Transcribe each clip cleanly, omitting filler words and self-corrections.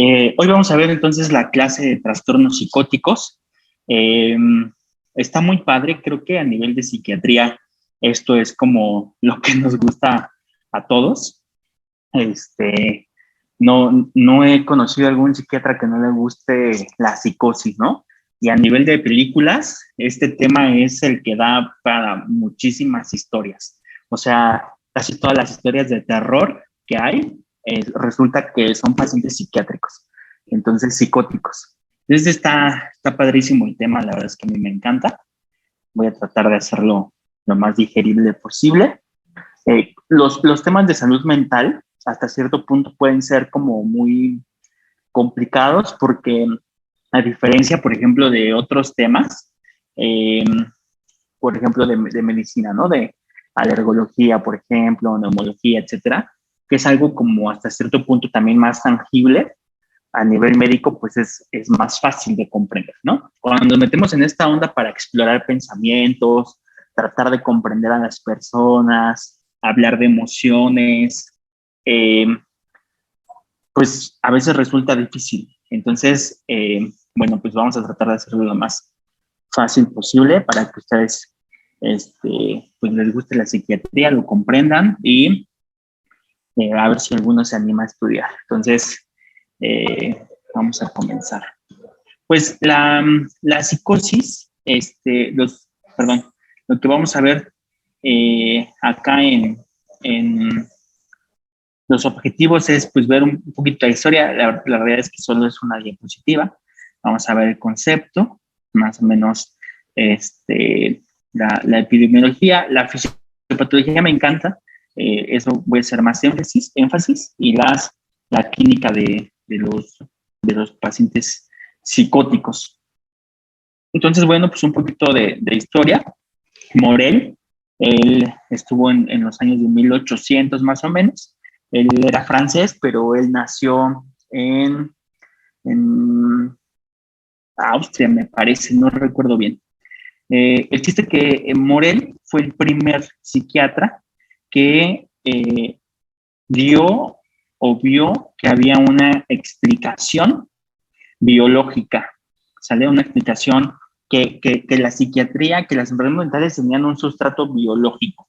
Hoy vamos a ver entonces la clase de trastornos psicóticos. Eh, Está muy padre, creo que a nivel de psiquiatría esto es como lo que nos gusta a todos. Este, no he conocido a algún psiquiatra que no le guste la psicosis, ¿no? Y a nivel de películas, este tema es el que da para muchísimas historias. O sea, casi todas las historias de terror que hay, resulta que son pacientes psiquiátricos, entonces psicóticos. Entonces está padrísimo el tema, la verdad es que a mí me encanta. Voy a tratar de hacerlo lo más digerible posible. Los temas de salud mental hasta cierto punto pueden ser como muy complicados porque a diferencia, por ejemplo, de otros temas, eh, por ejemplo, de medicina, ¿no? De alergología, por ejemplo, neumología, etcétera, que es algo como hasta cierto punto también más tangible a nivel médico, pues es más fácil de comprender, ¿no? Cuando nos metemos en esta onda para explorar pensamientos, tratar de comprender a las personas, hablar de emociones, eh, pues a veces resulta difícil. Entonces, bueno, pues vamos a tratar de hacerlo lo más fácil posible para que ustedes pues les guste la psiquiatría, lo comprendan y a ver si alguno se anima a estudiar. Entonces, vamos a comenzar. Pues la psicosis, perdón, lo que vamos a ver acá en los objetivos es pues ver un poquito la historia. La realidad es que solo es una diapositiva. Vamos a ver el concepto, más o menos la epidemiología, la fisiopatología me encanta. Eso voy a hacer más énfasis y la clínica de los pacientes psicóticos. Entonces, bueno, pues un poquito de historia. Morel, él estuvo en los años de 1800 más o menos. Él era francés, pero él nació en Austria, me parece, no recuerdo bien. El chiste que Morel fue el primer psiquiatra que dio o vio que había una explicación biológica, ¿sale? Una explicación que la psiquiatría, que las enfermedades mentales tenían un sustrato biológico.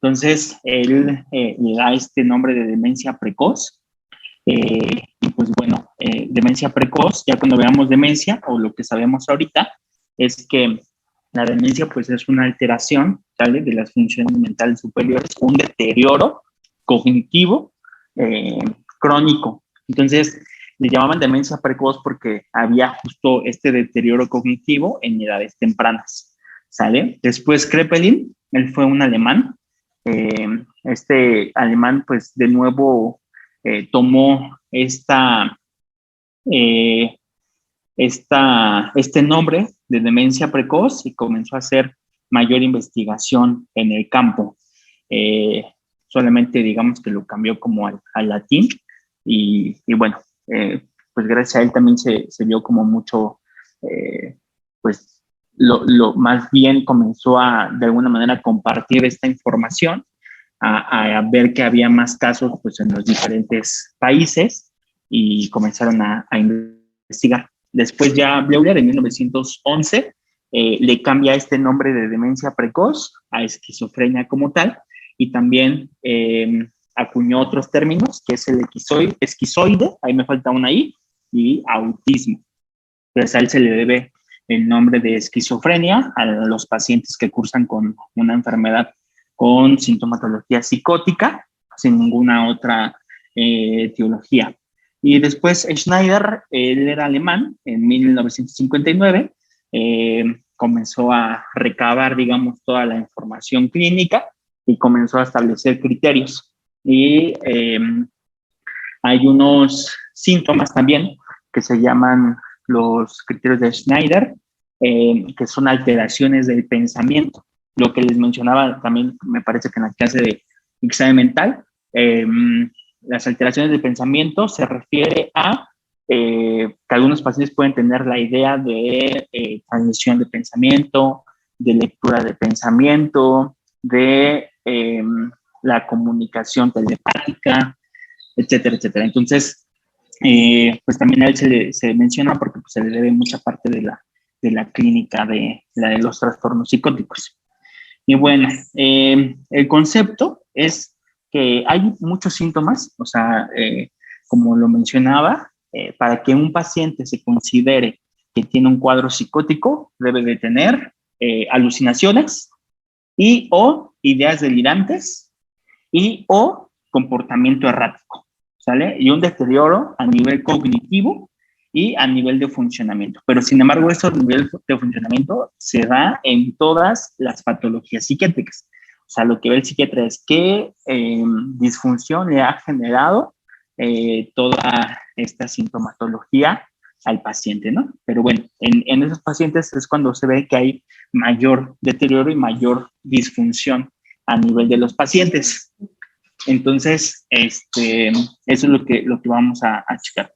Entonces, él le da este nombre de demencia precoz. Y pues bueno, demencia precoz, ya cuando veamos demencia, o lo que sabemos ahorita, es que la demencia pues es una alteración, ¿sale? De las funciones mentales superiores, un deterioro cognitivo eh, crónico. Entonces, le llamaban demencia precoz porque había justo este deterioro cognitivo en edades tempranas, ¿sale? Después Kraepelin, él fue un alemán. Este alemán, pues de nuevo tomó eh, este nombre de demencia precoz y comenzó a hacer mayor investigación en el campo. Eh, Solamente digamos que lo cambió como al latín y bueno, pues gracias a él también se vio como mucho, pues más bien comenzó a de alguna manera compartir esta información, a ver que había más casos pues en los diferentes países y comenzaron a investigar. Después ya Bleuler en 1911 le cambia este nombre de demencia precoz a esquizofrenia como tal y también acuñó otros términos, que es el esquizoide, ahí me falta una I, y autismo. Entonces a él se le debe el nombre de esquizofrenia a los pacientes que cursan con una enfermedad con sintomatología psicótica, sin ninguna otra etiología. Y después Schneider, él era alemán, en 1959, comenzó a recabar, digamos, toda la información clínica y comenzó a establecer criterios. Y hay unos síntomas también que se llaman los criterios de Schneider, que son alteraciones del pensamiento. Lo que les mencionaba también, me parece que en la clase de examen mental, las alteraciones del pensamiento se refiere a que algunos pacientes pueden tener la idea de transmisión de pensamiento, de lectura de pensamiento, de la comunicación telepática, etcétera, etcétera. Entonces, pues también a él se menciona porque pues, se le debe mucha parte de la clínica de los trastornos psicóticos. Y bueno, el concepto es que hay muchos síntomas, o sea, como lo mencionaba, para que un paciente se considere que tiene un cuadro psicótico, debe de tener alucinaciones y o ideas delirantes y o comportamiento errático, ¿sale? Y un deterioro a nivel cognitivo y a nivel de funcionamiento. Pero sin embargo, eso a nivel de funcionamiento se da en todas las patologías psiquiátricas. O sea, lo que ve el psiquiatra es qué disfunción le ha generado toda esta sintomatología al paciente, ¿no? Pero bueno, en esos pacientes es cuando se ve que hay mayor deterioro y mayor disfunción a nivel de los pacientes. Entonces, eso es lo que vamos a checar.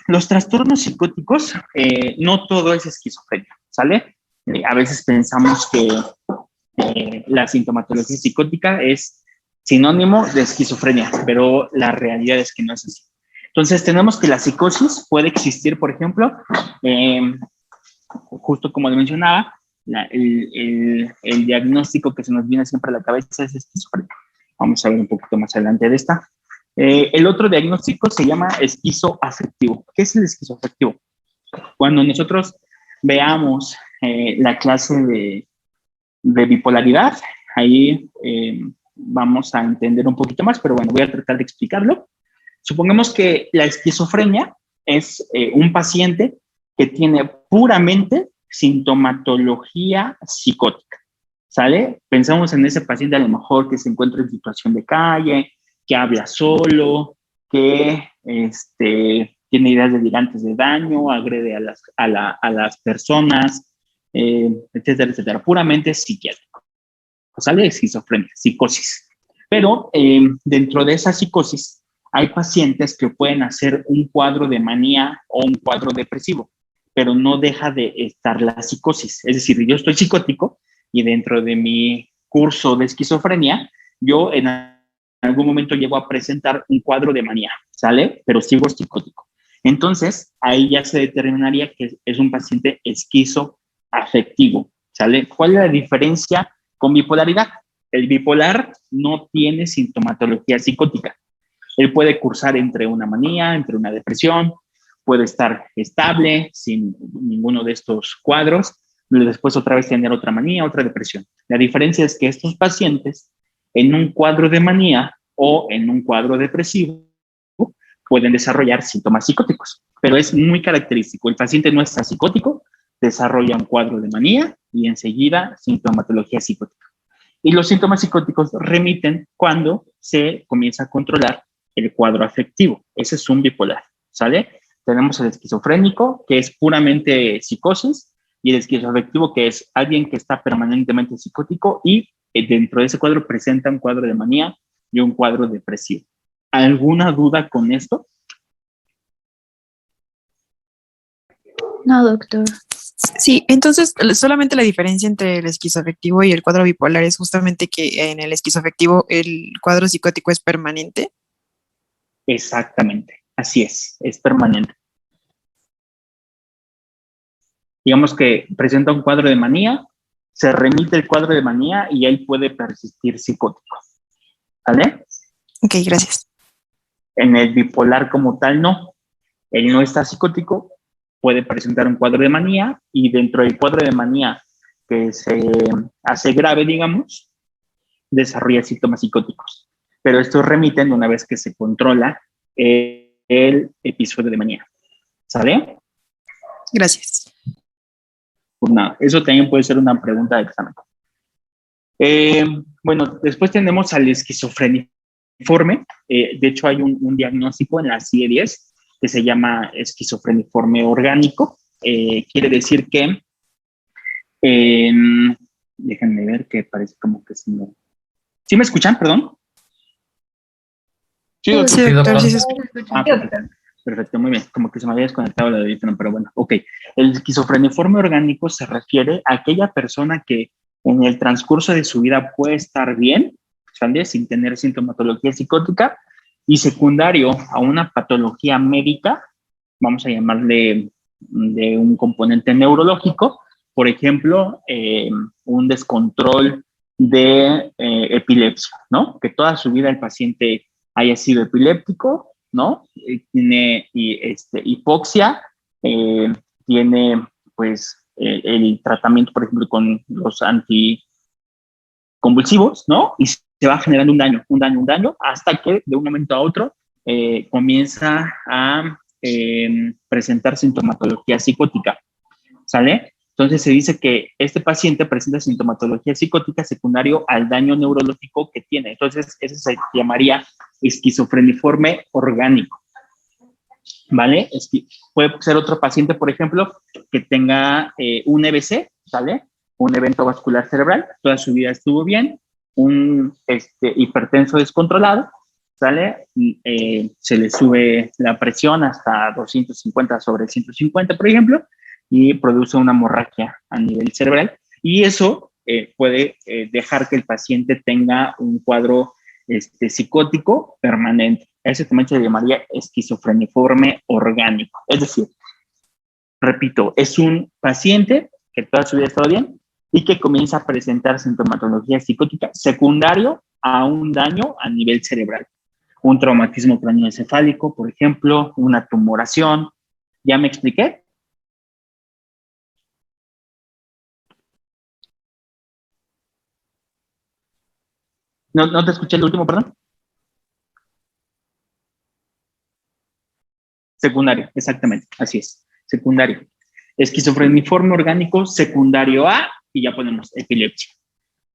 Los trastornos psicóticos, no todo es esquizofrenia, ¿sale? A veces pensamos que la sintomatología psicótica es sinónimo de esquizofrenia, pero la realidad es que no es así. Entonces, tenemos que la psicosis puede existir, por ejemplo, justo como le mencionaba, el diagnóstico que se nos viene siempre a la cabeza es esquizofrenia. Vamos a ver un poquito más adelante de esta. El otro diagnóstico se llama esquizoafectivo. ¿Qué es el esquizoafectivo? Cuando nosotros veamos la clase de bipolaridad, ahí vamos a entender un poquito más, pero bueno, voy a tratar de explicarlo. Supongamos que la esquizofrenia es un paciente que tiene puramente sintomatología psicótica, ¿sale? Pensamos en ese paciente a lo mejor que se encuentra en situación de calle, que habla solo, que tiene ideas delirantes de daño, agrede a las personas, etcétera, etcétera. Puramente psiquiátrico, ¿sale? Esquizofrenia, psicosis. Pero dentro de esa psicosis hay pacientes que pueden hacer un cuadro de manía o un cuadro depresivo, pero no deja de estar la psicosis. Es decir, yo estoy psicótico y dentro de mi curso de esquizofrenia, yo en algún momento llego a presentar un cuadro de manía, ¿sale? Pero sigo psicótico. Entonces, ahí ya se determinaría que es un paciente esquizoafectivo, ¿sale? ¿Cuál es la diferencia con bipolaridad? El bipolar no tiene sintomatología psicótica. Él puede cursar entre una manía, entre una depresión, puede estar estable sin ninguno de estos cuadros, después otra vez tener otra manía, otra depresión. La diferencia es que estos pacientes en un cuadro de manía o en un cuadro depresivo pueden desarrollar síntomas psicóticos, pero es muy característico. El paciente no está psicótico, desarrolla un cuadro de manía y enseguida sintomatología psicótica. Y los síntomas psicóticos remiten cuando se comienza a controlar el cuadro afectivo. Ese es un bipolar, ¿sale? Tenemos el esquizofrénico, que es puramente psicosis, y el esquizoafectivo, que es alguien que está permanentemente psicótico y dentro de ese cuadro presenta un cuadro de manía y un cuadro depresivo. ¿Alguna duda con esto? No, doctor. Sí, entonces solamente la diferencia entre el esquizoafectivo y el cuadro bipolar es justamente que en el esquizoafectivo el cuadro psicótico es permanente. Exactamente, así es permanente. Digamos que presenta un cuadro de manía, se remite el cuadro de manía y él puede persistir psicótico, ¿vale? Ok, gracias. En el bipolar como tal, no. Él no está psicótico, puede presentar un cuadro de manía y dentro del cuadro de manía que se hace grave, digamos, desarrolla síntomas psicóticos. Pero estos remiten una vez que se controla el episodio de manía. ¿Sale? Gracias. Pues nada, eso también puede ser una pregunta de examen. Bueno, después tenemos al esquizofreniforme. De hecho, hay un diagnóstico en la CIE-10 que se llama esquizofreniforme orgánico. Quiere decir que, déjenme ver que parece como que si no. ¿Sí me escuchan? Perdón. Sí, doctor, sí se escucha. Perfecto, muy bien. Como que se me había desconectado la audífono, pero bueno, ok. El esquizofreniforme orgánico se refiere a aquella persona que en el transcurso de su vida puede estar bien, ¿sale? Sin tener sintomatología psicótica, y secundario a una patología médica, vamos a llamarle de un componente neurológico, por ejemplo, un descontrol de epilepsia, ¿no? Que toda su vida el paciente haya sido epiléptico, ¿no? Tiene hipoxia, tiene pues el tratamiento, por ejemplo, con los anticonvulsivos, ¿no? Y se va generando un daño, hasta que de un momento a otro comienza a presentar sintomatología psicótica, ¿sale? Entonces se dice que este paciente presenta sintomatología psicótica secundario al daño neurológico que tiene. Entonces eso se llamaría esquizofreniforme orgánico, ¿vale? Puede ser otro paciente, por ejemplo, que tenga un EBC, ¿sale? Un evento vascular cerebral, toda su vida estuvo bien, un hipertenso descontrolado, ¿sale? Se le sube la presión hasta 250 sobre 150, por ejemplo, y produce una hemorragia a nivel cerebral, y eso puede dejar que el paciente tenga un cuadro psicótico permanente. Ese también se llamaría esquizofreniforme orgánico. Es decir, repito, es un paciente que toda su vida está bien y que comienza a presentar sintomatología psicótica secundario a un daño a nivel cerebral. Un traumatismo craneoencefálico, por ejemplo, una tumoración. ¿Ya me expliqué? No te escuché el último, perdón. Secundario, exactamente, así es, secundario. Esquizofreniforme orgánico secundario A, y ya ponemos epilepsia.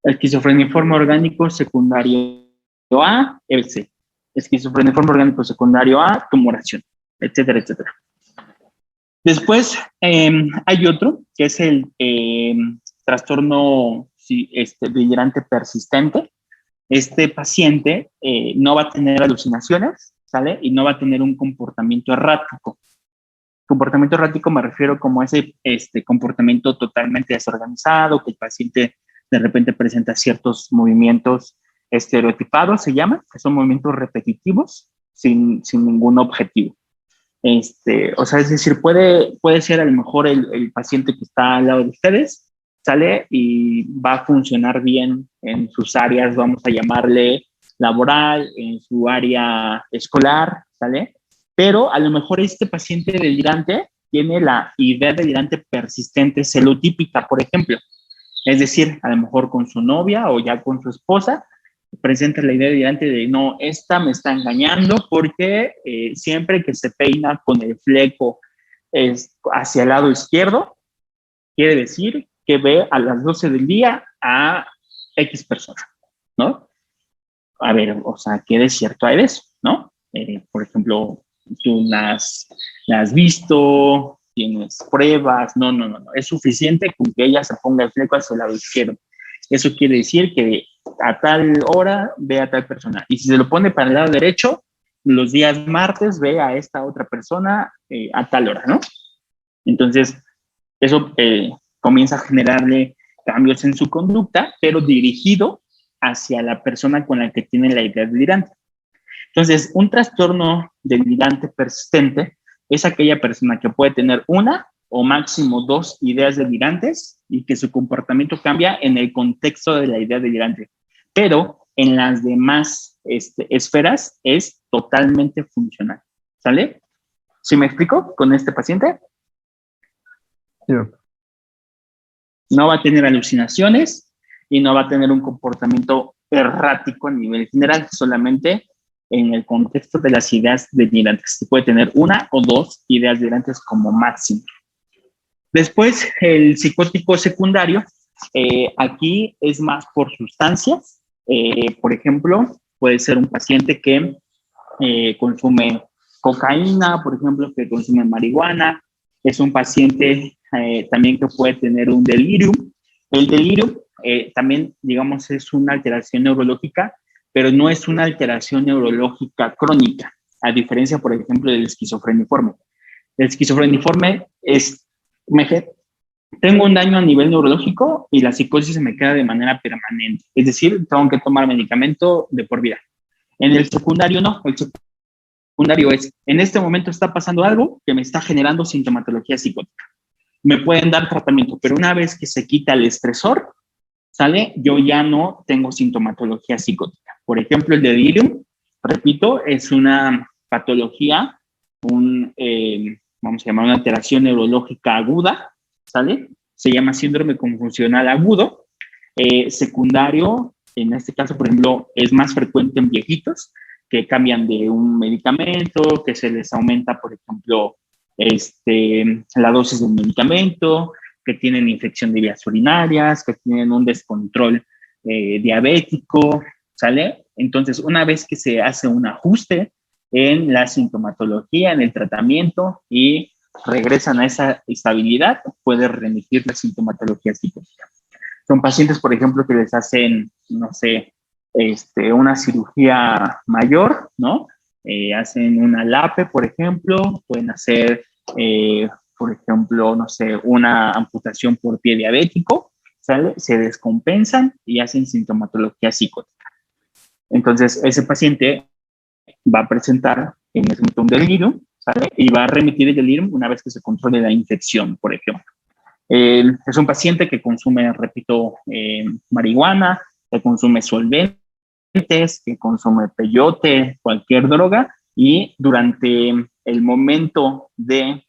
Esquizofreniforme orgánico secundario A, EBC. Esquizofreniforme orgánico secundario A, tumoración, etcétera, etcétera. Después hay otro, que es el trastorno delirante persistente. Este paciente no va a tener alucinaciones, ¿sale? Y no va a tener un comportamiento errático. Comportamiento errático me refiero como ese comportamiento totalmente desorganizado, que el paciente de repente presenta ciertos movimientos estereotipados, se llama, que son movimientos repetitivos sin ningún objetivo. O sea, es decir, puede ser a lo mejor el paciente que está al lado de ustedes, sale y va a funcionar bien en sus áreas, vamos a llamarle laboral, en su área escolar, ¿sale? Pero a lo mejor este paciente delirante tiene la idea delirante persistente celotípica, por ejemplo. Es decir, a lo mejor con su novia o ya con su esposa, presenta la idea delirante de no, esta me está engañando porque siempre que se peina con el fleco hacia el lado izquierdo, quiere decir que ve a las 12 del día a X persona, ¿no? A ver, o sea, ¿qué de cierto hay de eso, no? Por ejemplo, tú las has visto, tienes pruebas, no, es suficiente con que ella se ponga el fleco hacia el lado izquierdo. Eso quiere decir que a tal hora ve a tal persona. Y si se lo pone para el lado derecho, los días martes ve a esta otra persona a tal hora, ¿no? Entonces, eso comienza a generarle cambios en su conducta, pero dirigido hacia la persona con la que tiene la idea delirante. Entonces, un trastorno delirante persistente es aquella persona que puede tener una o máximo dos ideas delirantes y que su comportamiento cambia en el contexto de la idea delirante. Pero en las demás esferas es totalmente funcional. ¿Sale? ¿Sí me explico con este paciente? Sí. No va a tener alucinaciones y no va a tener un comportamiento errático a nivel general, solamente en el contexto de las ideas delirantes. Se puede tener una o dos ideas delirantes como máximo. Después, el psicótico secundario, aquí es más por sustancias. Por ejemplo, puede ser un paciente que consume cocaína, por ejemplo, que consume marihuana. Es un paciente también que puede tener un delirium. El delirium también, digamos, es una alteración neurológica, pero no es una alteración neurológica crónica, a diferencia, por ejemplo, del esquizofreniforme. El esquizofreniforme es, tengo un daño a nivel neurológico y la psicosis se me queda de manera permanente. Es decir, tengo que tomar medicamento de por vida. En el secundario no, el secundario es, en este momento está pasando algo que me está generando sintomatología psicótica. Me pueden dar tratamiento, pero una vez que se quita el estresor, ¿sale? Yo ya no tengo sintomatología psicótica. Por ejemplo, el delirium, repito, es una patología, vamos a llamar una alteración neurológica aguda, ¿sale? Se llama síndrome confusional agudo. Secundario, en este caso, por ejemplo, es más frecuente en viejitos que cambian de un medicamento, que se les aumenta, por ejemplo, la dosis del medicamento, que tienen infección de vías urinarias, que tienen un descontrol diabético, ¿sale? Entonces, una vez que se hace un ajuste en la sintomatología, en el tratamiento y regresan a esa estabilidad, puede remitir la sintomatología psicótica. Son pacientes, por ejemplo, que les hacen, no sé, una cirugía mayor, ¿no? Hacen una LAPE, por ejemplo, pueden hacer, por ejemplo, no sé, una amputación por pie diabético, ¿sale? Se descompensan y hacen sintomatología psicótica. Entonces, ese paciente va a presentar en ese momento un delirium, ¿sale? Y va a remitir el delirium una vez que se controle la infección, por ejemplo. Es un paciente que consume, repito, marihuana, que consume solventes, que consume peyote, cualquier droga, y durante el momento de,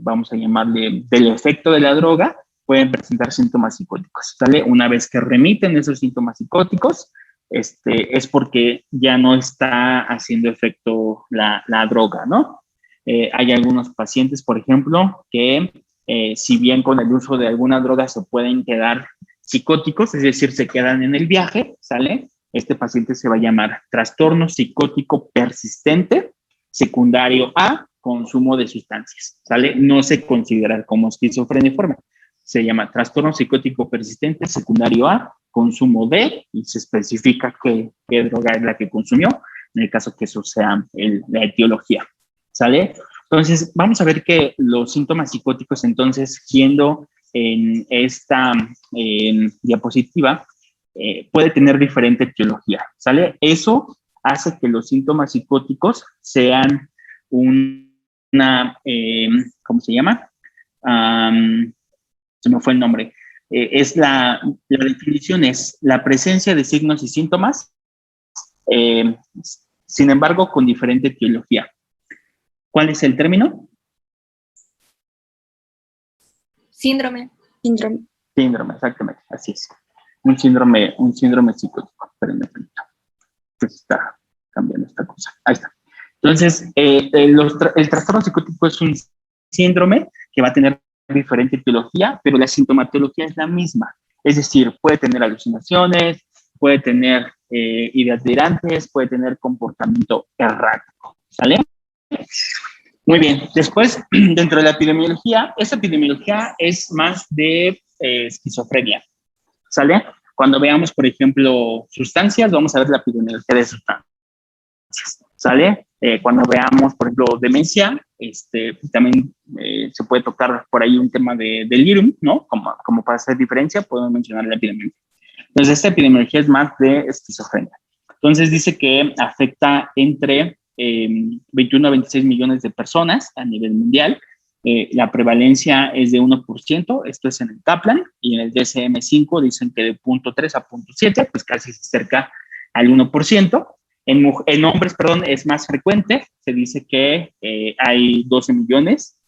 vamos a llamarle, del efecto de la droga, pueden presentar síntomas psicóticos, ¿sale? Una vez que remiten esos síntomas psicóticos, es porque ya no está haciendo efecto la droga, ¿no? Hay algunos pacientes, por ejemplo, que si bien con el uso de alguna droga se pueden quedar psicóticos, es decir, se quedan en el viaje, ¿sale? Este paciente se va a llamar trastorno psicótico persistente, secundario a consumo de sustancias, ¿sale? No se considera como esquizofreniforme, se llama trastorno psicótico persistente, secundario a consumo de, y se especifica qué droga es la que consumió, en el caso que eso sea la etiología, ¿sale? Entonces, vamos a ver que los síntomas psicóticos, entonces, siendo en esta diapositiva, puede tener diferente etiología, ¿sale? Eso hace que los síntomas psicóticos sean ¿cómo se llama? Se me fue el nombre. La definición es la presencia de signos y síntomas, sin embargo, con diferente etiología. ¿Cuál es el término? Síndrome. Síndrome, exactamente, así es. Un síndrome psicótico. Espérenme, pues está cambiando esta cosa. Ahí está. Entonces, el trastorno psicótico es un síndrome que va a tener diferente etiología, pero la sintomatología es la misma. Es decir, puede tener alucinaciones, puede tener ideas delirantes, puede tener comportamiento errático, ¿sale? Muy bien. Después, dentro de la epidemiología, esta epidemiología es más de esquizofrenia, ¿sale? Cuando veamos, por ejemplo, sustancias, vamos a ver la epidemiología de sustancias, ¿sale? Cuando veamos, por ejemplo, demencia, también se puede tocar por ahí un tema de delirium, ¿no? Como para hacer diferencia, podemos mencionar la epidemiología. Entonces, esta epidemiología es más de esquizofrenia. Entonces, dice que afecta entre 21 a 26 millones de personas a nivel mundial. La prevalencia es de 1%, esto es en el Kaplan, y en el DSM-5 dicen que de 0.3 a 0.7, pues casi se acerca al 1%. En hombres, perdón, es más frecuente, se dice que hay 12 millones,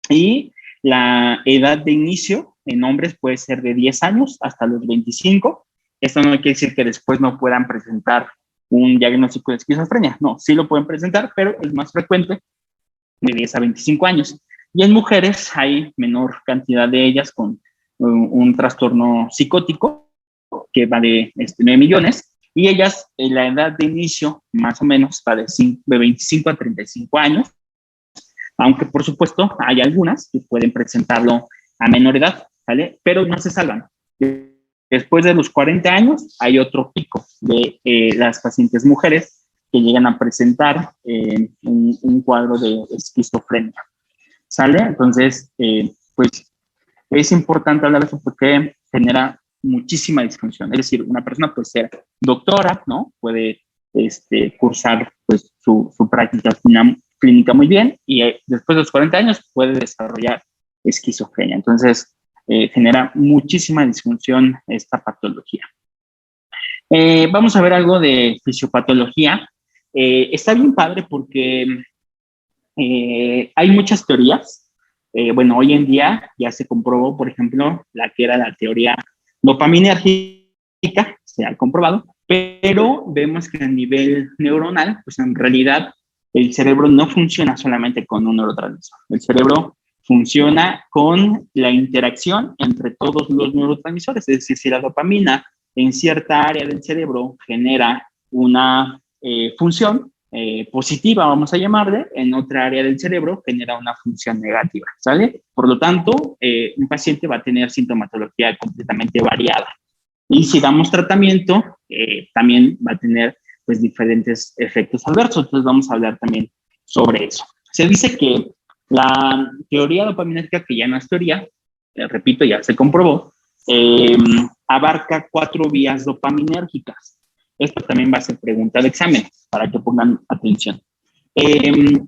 y la edad de inicio en hombres puede ser de 10 años hasta los 25. Esto no quiere decir que después no puedan presentar un diagnóstico de esquizofrenia. No, sí lo pueden presentar, pero es más frecuente de 10 a 25 años. Y en mujeres hay menor cantidad de ellas con un trastorno psicótico que va de 9 millones, y ellas, la edad de inicio más o menos va de 25 a 35 años, aunque por supuesto hay algunas que pueden presentarlo a menor edad, ¿vale? Pero no se salvan. Después de los 40 años hay otro pico de las pacientes mujeres que llegan a presentar un cuadro de esquizofrenia, ¿sale? Entonces, pues es importante hablar de eso porque genera muchísima disfunción. Es decir, una persona puede ser doctora, ¿no? Puede cursar pues, su práctica clínica muy bien y después de los 40 años puede desarrollar esquizofrenia. Entonces, genera muchísima disfunción esta patología. Vamos a ver algo de fisiopatología. Está bien padre porque hay muchas teorías. Bueno, hoy en día ya se comprobó, por ejemplo, la que era la teoría dopaminérgica, se ha comprobado, pero vemos que a nivel neuronal, pues en realidad el cerebro no funciona solamente con un neurotransmisor. El cerebro funciona con la interacción entre todos los neurotransmisores. Es decir, si la dopamina en cierta área del cerebro genera una función positiva, vamos a llamarle, en otra área del cerebro genera una función negativa, ¿sale? Por lo tanto, un paciente va a tener sintomatología completamente variada. Y si damos tratamiento, también va a tener pues diferentes efectos adversos. Entonces vamos a hablar también sobre eso. Se dice que la teoría dopaminérgica, que ya no es teoría, repito, ya se comprobó, abarca 4 vías dopaminérgicas. Esto también va a ser pregunta de examen, para que pongan atención.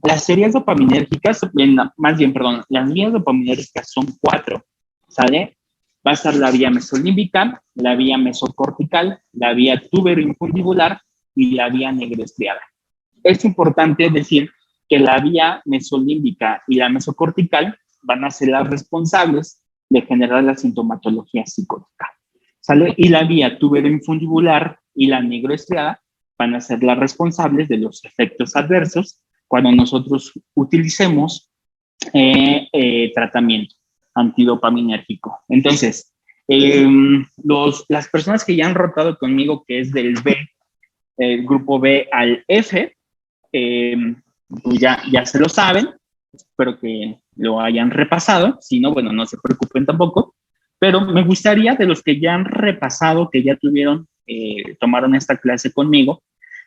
Las teorías dopaminérgicas, las vías dopaminérgicas son 4, ¿sale? Va a estar la vía mesolímbica, la vía mesocortical, la vía tuberoinfundibular y la vía negroestriada. Es importante decir que la vía mesolímbica y la mesocortical van a ser las responsables de generar la sintomatología psicótica, ¿sale? Y la vía tuberoinfundibular y la negroestriada van a ser las responsables de los efectos adversos cuando nosotros utilicemos tratamiento antidopaminérgico. Entonces, las personas que ya han rotado conmigo, que es del B, el grupo B al F, pues ya se lo saben, espero que lo hayan repasado, si no, bueno, no se preocupen tampoco, pero me gustaría de los que ya han repasado, que ya tomaron esta clase conmigo,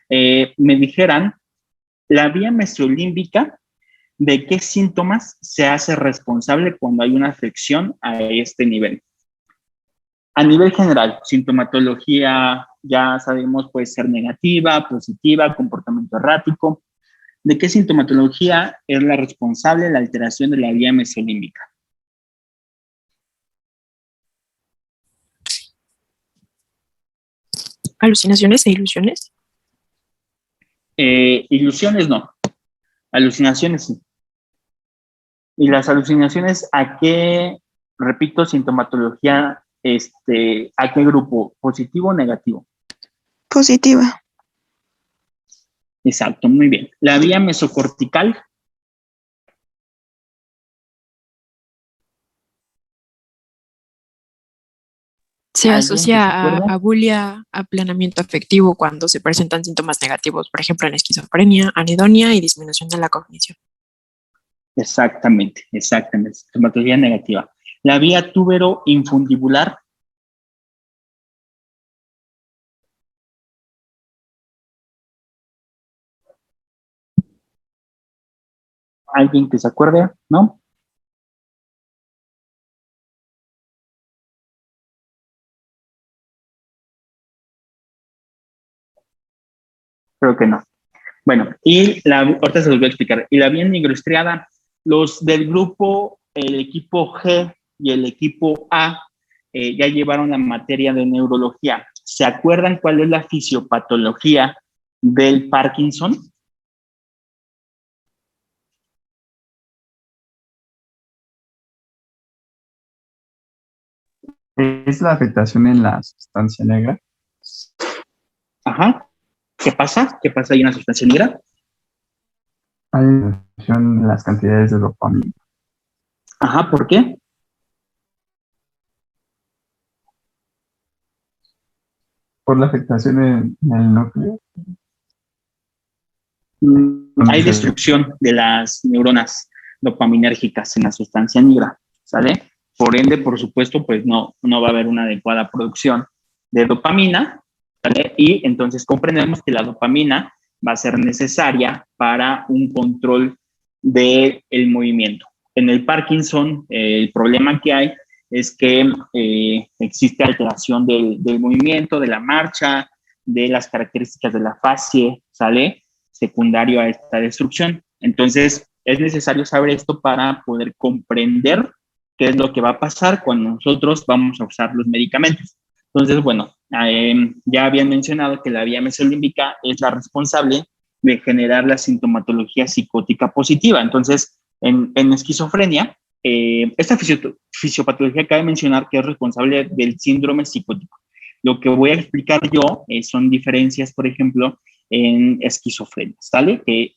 me dijeran la vía mesolímbica, ¿de qué síntomas se hace responsable cuando hay una afección a este nivel? A nivel general, sintomatología, ya sabemos, puede ser negativa, positiva, comportamiento errático. ¿De qué sintomatología es la responsable la alteración de la vía mesolímbica? ¿Alucinaciones e ilusiones? Ilusiones no, alucinaciones sí. ¿Y las alucinaciones a qué, repito, sintomatología, a qué grupo? ¿Positivo o negativo? Positiva. Exacto, muy bien. La vía mesocortical. Se asocia acuerda? a bulia, aplanamiento afectivo cuando se presentan síntomas negativos, por ejemplo, en esquizofrenia, anedonia y disminución de la cognición. Exactamente, sintomatología negativa. La vía tuberoinfundibular. ¿Alguien que se acuerde? ¿No? Creo que no. Bueno, ahorita se los voy a explicar. Y la vía negroestriada, los del grupo, el equipo G y el equipo A, ya llevaron la materia de neurología. ¿Se acuerdan cuál es la fisiopatología del Parkinson? Es la afectación en la sustancia negra. Ajá. ¿Qué pasa? ¿Qué pasa ahí en la sustancia negra? Hay afectación en las cantidades de dopamina. Ajá, ¿por qué? Por la afectación en el núcleo. Hay destrucción de las neuronas dopaminérgicas en la sustancia negra, ¿sale? Por ende, por supuesto, pues no va a haber una adecuada producción de dopamina, ¿sale? Y entonces comprendemos que la dopamina va a ser necesaria para un control del movimiento. En el Parkinson, el problema que hay es que existe alteración del movimiento, de la marcha, de las características de la fascie, ¿sale? Secundario a esta destrucción. Entonces, es necesario saber esto para poder comprender qué es lo que va a pasar cuando nosotros vamos a usar los medicamentos. Entonces, bueno, ya habían mencionado que la vía mesolímbica es la responsable de generar la sintomatología psicótica positiva. Entonces, en esquizofrenia, esta fisiopatología cabe mencionar que es responsable del síndrome psicótico. Lo que voy a explicar yo son diferencias, por ejemplo, en esquizofrenia, ¿sale? Que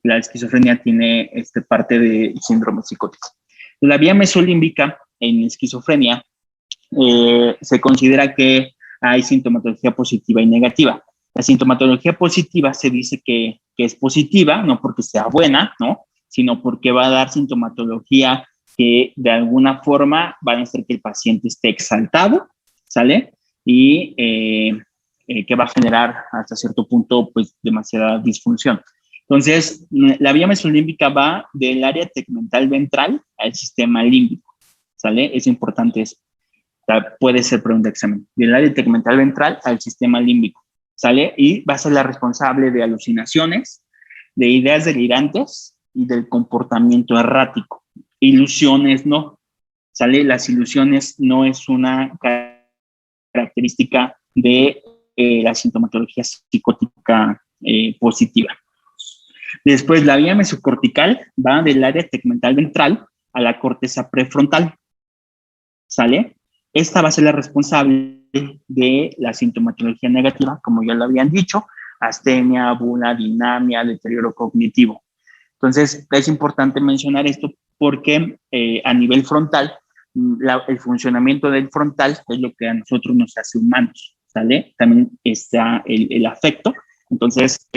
la esquizofrenia tiene parte de síndrome psicótico. La vía mesolímbica en esquizofrenia se considera que hay sintomatología positiva y negativa. La sintomatología positiva se dice que es positiva, no porque sea buena, ¿no? Sino porque va a dar sintomatología que de alguna forma van a hacer que el paciente esté exaltado, ¿sale? Y que va a generar hasta cierto punto, pues, demasiada disfunción. Entonces, la vía mesolímbica va del área tegmental ventral al sistema límbico, ¿sale? Es importante eso. O sea, puede ser pregunta de examen. Del área tegmental ventral al sistema límbico, ¿sale? Y va a ser la responsable de alucinaciones, de ideas delirantes y del comportamiento errático. Ilusiones no, ¿sale? Las ilusiones no es una característica de la sintomatología psicótica positiva. Después, la vía mesocortical va del área tegmental ventral a la corteza prefrontal, ¿sale? Esta va a ser la responsable de la sintomatología negativa, como ya lo habían dicho, astenia, bula, dinamia, deterioro cognitivo. Entonces, es importante mencionar esto porque a nivel frontal, el funcionamiento del frontal es lo que a nosotros nos hace humanos, ¿sale? También está el afecto. Entonces,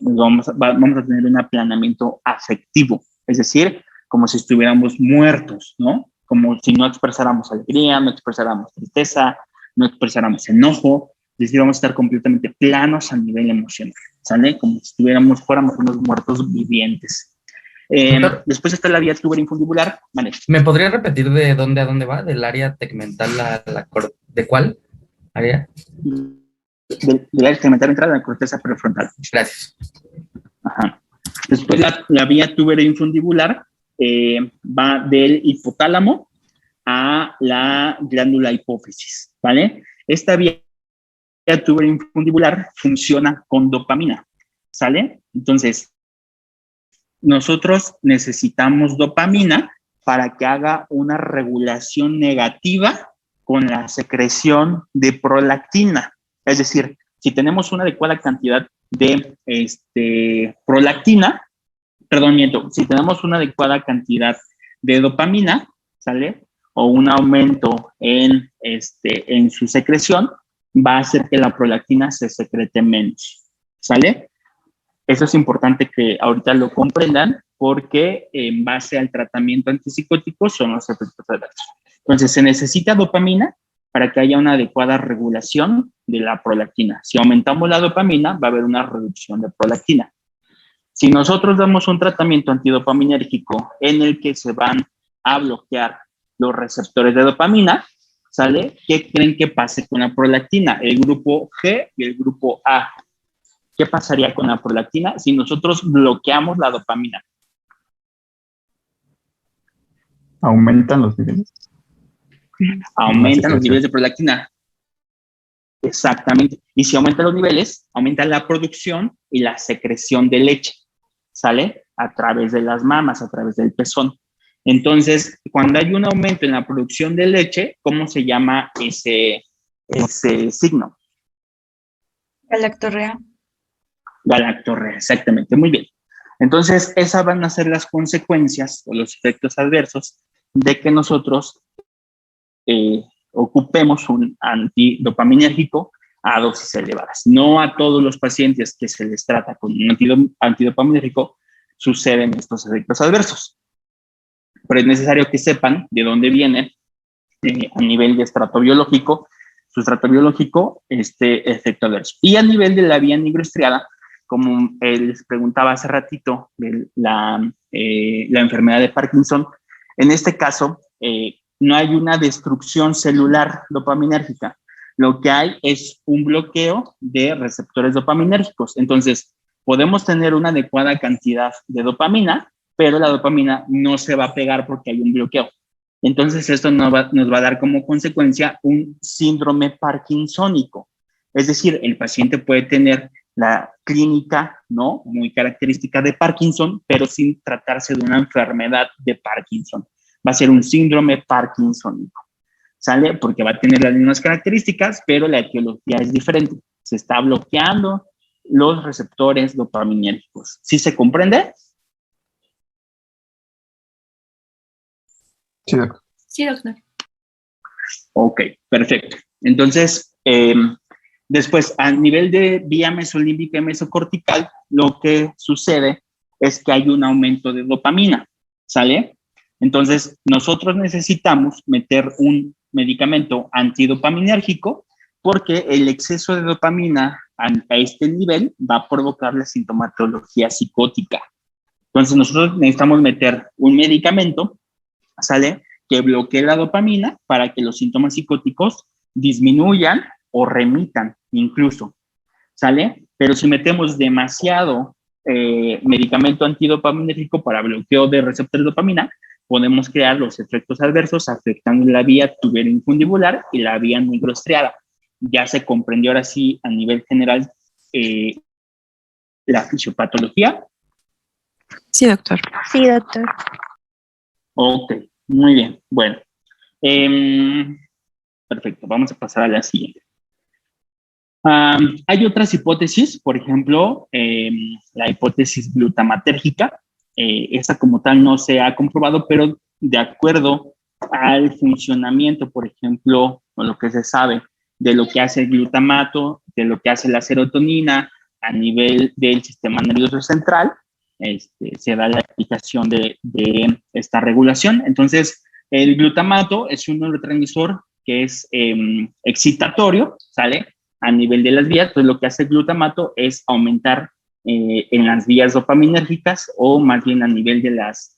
vamos a tener un aplanamiento afectivo, es decir, como si estuviéramos muertos, ¿no? Como si no expresáramos alegría, no expresáramos tristeza, no expresáramos enojo, es decir, vamos a estar completamente planos a nivel emocional, ¿sale? Como si fuéramos unos muertos vivientes. Después está la vía tuberinfundibular. Vale. ¿Me podría repetir de dónde a dónde va? ¿Del área tegmental ¿de cuál área? Del área tegmental ventral a la corteza prefrontal. Gracias. Ajá. Después la vía tuberinfundibular va del hipotálamo a la glándula hipófisis, ¿vale? Esta vía tuberinfundibular funciona con dopamina, ¿sale? Entonces, nosotros necesitamos dopamina para que haga una regulación negativa con la secreción de prolactina. Es decir, si tenemos una adecuada cantidad de prolactina, si tenemos una adecuada cantidad de dopamina, ¿sale? O un aumento en su secreción, va a hacer que la prolactina se secrete menos, ¿sale? Eso es importante que ahorita lo comprendan porque en base al tratamiento antipsicótico son los efectos adversos. Entonces, se necesita dopamina para que haya una adecuada regulación de la prolactina. Si aumentamos la dopamina, va a haber una reducción de prolactina. Si nosotros damos un tratamiento antidopaminérgico en el que se van a bloquear los receptores de dopamina, ¿sale? ¿Qué creen que pase con la prolactina? El grupo G y el grupo A. ¿Qué pasaría con la prolactina si nosotros bloqueamos la dopamina? ¿Aumentan los niveles? Aumentan los niveles de prolactina. Exactamente. Y si aumentan los niveles, aumenta la producción y la secreción de leche, ¿sale? A través de las mamas, a través del pezón. Entonces, cuando hay un aumento en la producción de leche, ¿cómo se llama ese signo? Galactorrea. Galactorrea, exactamente, muy bien. Entonces, esas van a ser las consecuencias o los efectos adversos de que nosotros ocupemos un antidopaminérgico a dosis elevadas. No a todos los pacientes que se les trata con un antidopaminérgico suceden estos efectos adversos. Pero es necesario que sepan de dónde viene a nivel de estrato biológico, su estrato biológico, este efecto adverso. Y a nivel de la vía nigroestriada, como les preguntaba hace ratito de la enfermedad de Parkinson, en este caso, no hay una destrucción celular dopaminérgica. Lo que hay es un bloqueo de receptores dopaminérgicos. Entonces, podemos tener una adecuada cantidad de dopamina, pero la dopamina no se va a pegar porque hay un bloqueo. Entonces, esto nos va a dar como consecuencia un síndrome parkinsónico. Es decir, el paciente puede tener la clínica, ¿no?, muy característica de Parkinson, pero sin tratarse de una enfermedad de Parkinson. Va a ser un síndrome parkinsónico, ¿sale? Porque va a tener las mismas características, pero la etiología es diferente. Se está bloqueando los receptores dopaminérgicos. ¿Sí se comprende? Sí, doctor. Sí, doctor. Ok, perfecto. Entonces, después, a nivel de vía mesolímbica y mesocortical, lo que sucede es que hay un aumento de dopamina, ¿sale? Entonces, nosotros necesitamos meter un medicamento antidopaminérgico porque el exceso de dopamina a este nivel va a provocar la sintomatología psicótica. Entonces, nosotros necesitamos meter un medicamento, ¿sale?, que bloquee la dopamina para que los síntomas psicóticos disminuyan o remitan incluso, ¿sale? Pero si metemos demasiado medicamento antidopaminérgico para bloqueo de receptores de dopamina, podemos crear los efectos adversos afectando la vía tubero-infundibular y la vía nigrostriada. Ya se comprendió ahora sí a nivel general la fisiopatología. Sí, doctor. Sí, doctor. Ok, muy bien. Bueno, perfecto. Vamos a pasar a la siguiente. Hay otras hipótesis, por ejemplo, la hipótesis glutamatérgica. Esta como tal no se ha comprobado, pero de acuerdo al funcionamiento, por ejemplo, o lo que se sabe de lo que hace el glutamato, de lo que hace la serotonina a nivel del sistema nervioso central, se da la aplicación de esta regulación. Entonces, el glutamato es un neurotransmisor que es excitatorio, ¿sale?, a nivel de las vías. Entonces, lo que hace el glutamato es aumentar en las vías dopaminérgicas, o más bien a nivel de las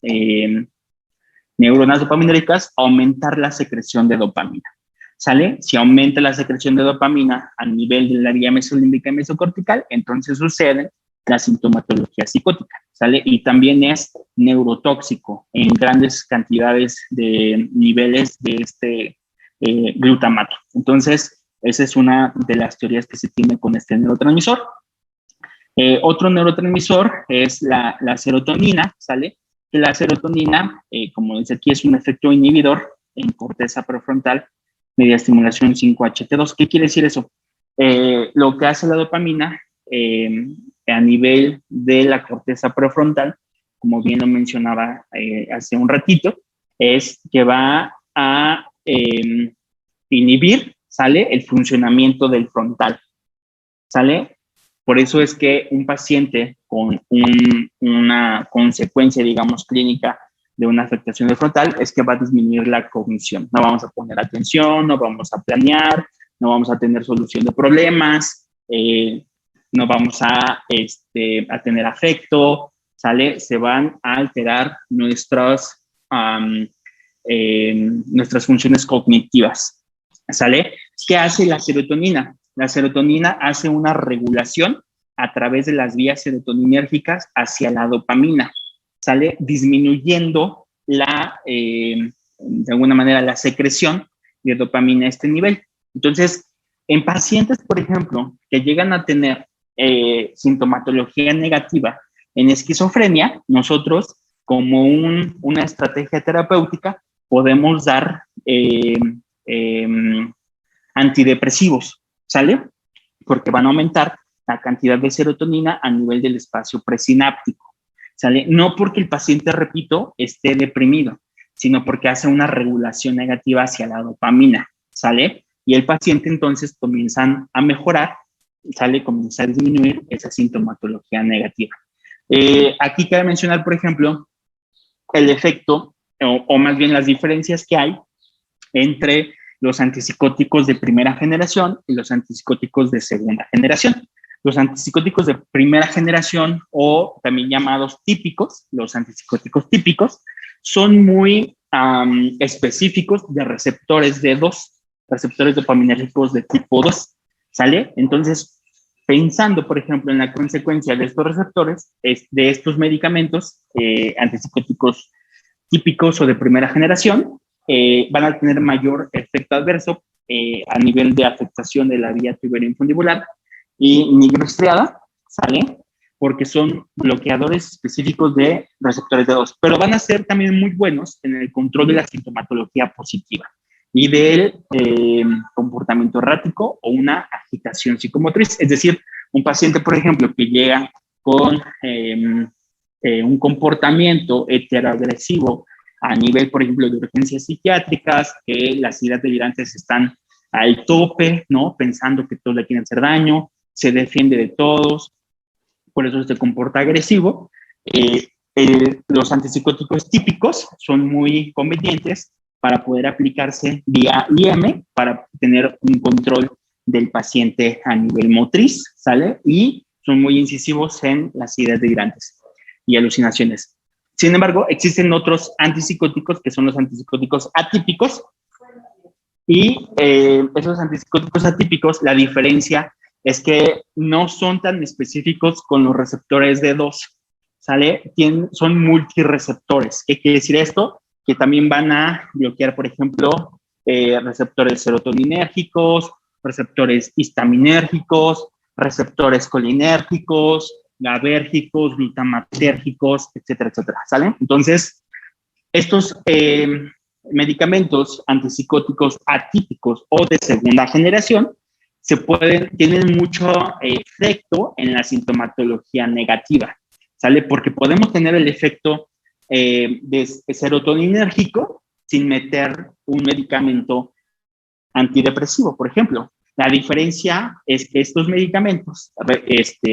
neuronas dopaminérgicas, aumentar la secreción de dopamina, ¿sale? Si aumenta la secreción de dopamina a nivel de la vía mesolímbica y mesocortical, entonces sucede la sintomatología psicótica, ¿sale? Y también es neurotóxico en grandes cantidades de niveles de este glutamato. Entonces, esa es una de las teorías que se tiene con este neurotransmisor. Otro neurotransmisor es la serotonina, ¿sale? Que la serotonina, como dice aquí, es un efecto inhibidor en corteza prefrontal media estimulación 5-HT2. ¿Qué quiere decir eso? Lo que hace la dopamina a nivel de la corteza prefrontal, como bien lo mencionaba hace un ratito, es que va a inhibir, ¿sale?, el funcionamiento del frontal, ¿sale? Por eso es que un paciente con una consecuencia, digamos, clínica de una afectación del frontal es que va a disminuir la cognición. No vamos a poner atención, no vamos a planear, no vamos a tener solución de problemas, no vamos a tener afecto, ¿sale? Se van a alterar nuestras funciones cognitivas, ¿sale? ¿Qué hace la serotonina? La serotonina hace una regulación a través de las vías serotoninérgicas hacia la dopamina, ¿sale? Disminuyendo de alguna manera, la secreción de dopamina a este nivel. Entonces, en pacientes, por ejemplo, que llegan a tener sintomatología negativa en esquizofrenia, nosotros, como una estrategia terapéutica, podemos dar antidepresivos, ¿sale? Porque van a aumentar la cantidad de serotonina a nivel del espacio presináptico, ¿sale? No porque el paciente, repito, esté deprimido, sino porque hace una regulación negativa hacia la dopamina, ¿sale? Y el paciente entonces comienzan a mejorar, ¿sale? Comienza a disminuir esa sintomatología negativa. Aquí cabe mencionar, por ejemplo, el efecto, o más bien las diferencias que hay entre los antipsicóticos de primera generación y los antipsicóticos de segunda generación. Los antipsicóticos de primera generación, o también llamados típicos, los antipsicóticos típicos, son muy específicos de receptores D2, receptores dopaminérgicos de tipo 2, ¿sale? Entonces, pensando, por ejemplo, en la consecuencia de estos receptores, de estos medicamentos antipsicóticos típicos o de primera generación, van a tener mayor efecto adverso a nivel de afectación de la vía tiburoinfundibular y nigrostriada, ¿sale? Porque son bloqueadores específicos de receptores de 2, pero van a ser también muy buenos en el control de la sintomatología positiva y del comportamiento errático o una agitación psicomotriz. Es decir, un paciente, por ejemplo, que llega con un comportamiento heteroagresivo a nivel, por ejemplo, de urgencias psiquiátricas, que las ideas delirantes están al tope, ¿no? Pensando que todos le quieren hacer daño, se defiende de todos, por eso se comporta agresivo. Los antipsicóticos típicos son muy convenientes para poder aplicarse vía IM para tener un control del paciente a nivel motriz, ¿sale? Y son muy incisivos en las ideas delirantes y alucinaciones. Sin embargo, existen otros antipsicóticos que son los antipsicóticos atípicos y esos antipsicóticos atípicos, la diferencia es que no son tan específicos con los receptores D2, ¿sale? Son multireceptores. ¿Qué quiere decir esto? Que también van a bloquear, por ejemplo, receptores serotoninérgicos, receptores histaminérgicos, receptores colinérgicos, GABérgicos, glutamatérgicos, etcétera, etcétera, ¿sale? Entonces, estos medicamentos antipsicóticos atípicos o de segunda generación tienen mucho efecto en la sintomatología negativa, ¿sale? Porque podemos tener el efecto de serotoninérgico sin meter un medicamento antidepresivo, por ejemplo. La diferencia es que estos medicamentos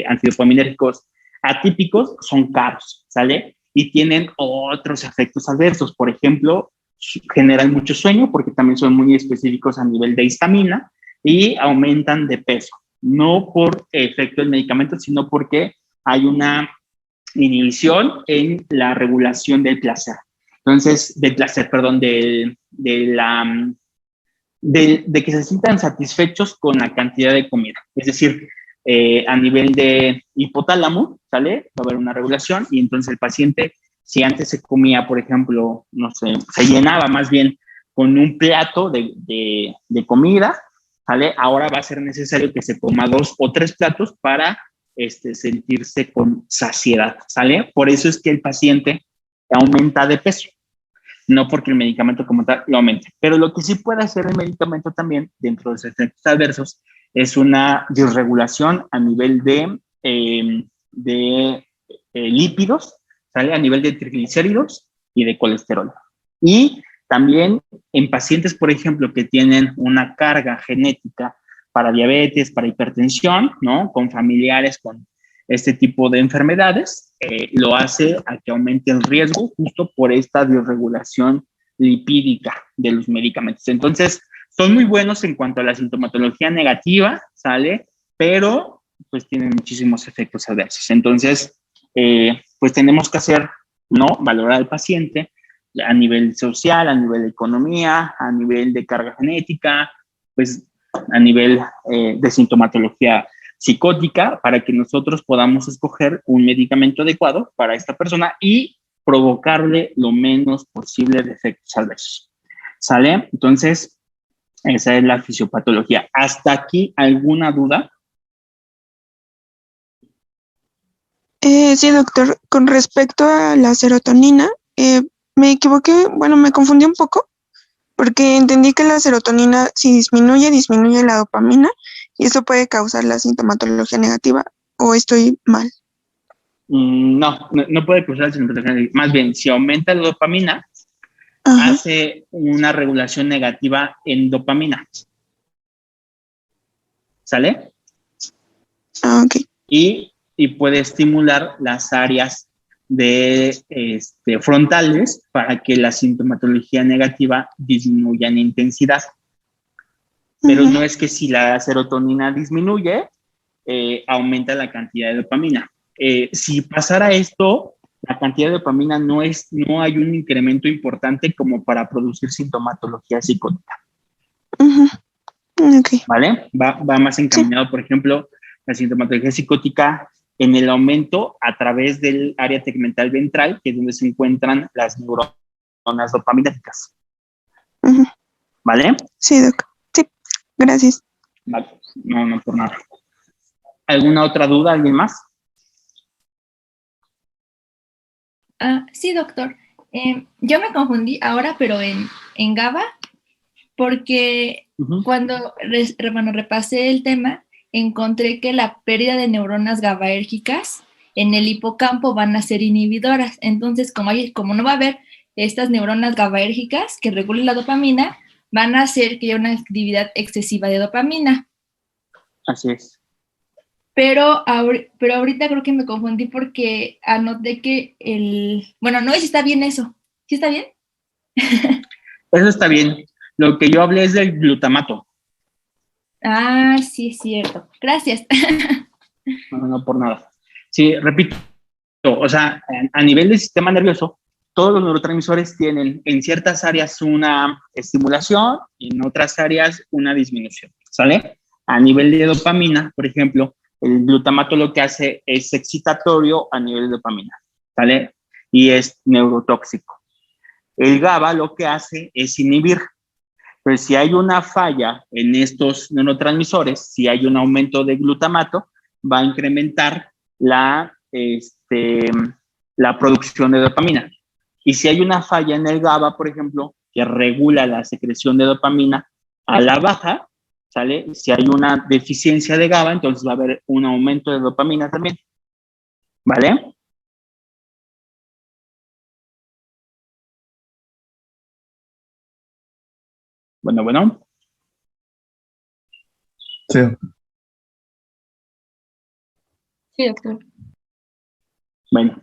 antidopaminérgicos atípicos son caros, ¿sale? Y tienen otros efectos adversos. Por ejemplo, generan mucho sueño porque también son muy específicos a nivel de histamina y aumentan de peso. No por efecto del medicamento, sino porque hay una inhibición en la regulación del placer. Entonces, de que se sientan satisfechos con la cantidad de comida. Es decir, a nivel de hipotálamo, ¿sale? Va a haber una regulación y entonces el paciente, si antes se comía, por ejemplo, no sé, se llenaba más bien con un plato de comida, ¿sale? Ahora va a ser necesario que se coma 2 o 3 platos para sentirse con saciedad, ¿sale? Por eso es que el paciente aumenta de peso, no porque el medicamento como tal lo aumente. Pero lo que sí puede hacer el medicamento también, dentro de los efectos adversos, es una disregulación a nivel de lípidos, ¿sale? A nivel de triglicéridos y de colesterol. Y también en pacientes, por ejemplo, que tienen una carga genética para diabetes, para hipertensión, ¿no? Con familiares con este tipo de enfermedades, lo hace a que aumente el riesgo justo por esta disregulación lipídica de los medicamentos. Entonces, son muy buenos en cuanto a la sintomatología negativa, ¿sale? Pero, pues, tienen muchísimos efectos adversos. Entonces, pues, tenemos que hacer, ¿no? Valorar al paciente a nivel social, a nivel de economía, a nivel de carga genética, pues, a nivel de sintomatología psicótica, para que nosotros podamos escoger un medicamento adecuado para esta persona y provocarle lo menos posible de efectos adversos. ¿Sale? Entonces, esa es la fisiopatología. ¿Hasta aquí alguna duda? Sí, doctor. Con respecto a la serotonina, me equivoqué, bueno, me confundí un poco, porque entendí que la serotonina, si disminuye, disminuye la dopamina, y eso puede causar la sintomatología negativa, ¿o estoy mal? No puede causar la sintomatología negativa. Más bien, si aumenta la dopamina, Ajá. hace una regulación negativa en dopamina. ¿Sale? Ah, ok. Y puede estimular las áreas de frontales para que la sintomatología negativa disminuya en intensidad. Pero no es que si la serotonina disminuye, aumenta la cantidad de dopamina. Si pasara esto, la cantidad de dopamina no hay un incremento importante como para producir sintomatología psicótica, Ujú. Ok. ¿vale? Va más Sí. encaminado, por ejemplo, la sintomatología psicótica en el aumento a través del área tegmental ventral, que es donde se encuentran las neuronas dopaminérgicas, Ujú. ¿vale? Sí, doc. Sí, gracias. Vale. No por nada. ¿Alguna otra duda? ¿Alguien más? Sí, doctor. Yo me confundí ahora, pero en GABA, porque cuando repasé el tema, encontré que la pérdida de neuronas GABAérgicas en el hipocampo van a ser inhibidoras. Entonces, como no va a haber estas neuronas GABAérgicas que regulen la dopamina, van a hacer que haya una actividad excesiva de dopamina. Así es. Pero ahorita creo que me confundí porque anoté que bueno, no sé si está bien eso. ¿Sí está bien? Eso está bien. Lo que yo hablé es del glutamato. Sí, es cierto. Gracias. No por nada. Sí, repito, o sea, a nivel del sistema nervioso, todos los neurotransmisores tienen en ciertas áreas una estimulación y en otras áreas una disminución, ¿sale? A nivel de dopamina, por ejemplo, el glutamato lo que hace es excitatorio a nivel de dopamina, ¿sale? Y es neurotóxico. El GABA lo que hace es inhibir. Pues si hay una falla en estos neurotransmisores, si hay un aumento de glutamato, va a incrementar la producción de dopamina. Y si hay una falla en el GABA, por ejemplo, que regula la secreción de dopamina a la baja, ¿sale? Si hay una deficiencia de GABA, entonces va a haber un aumento de dopamina también, ¿vale? Bueno. Sí. Sí, doctor. Bueno,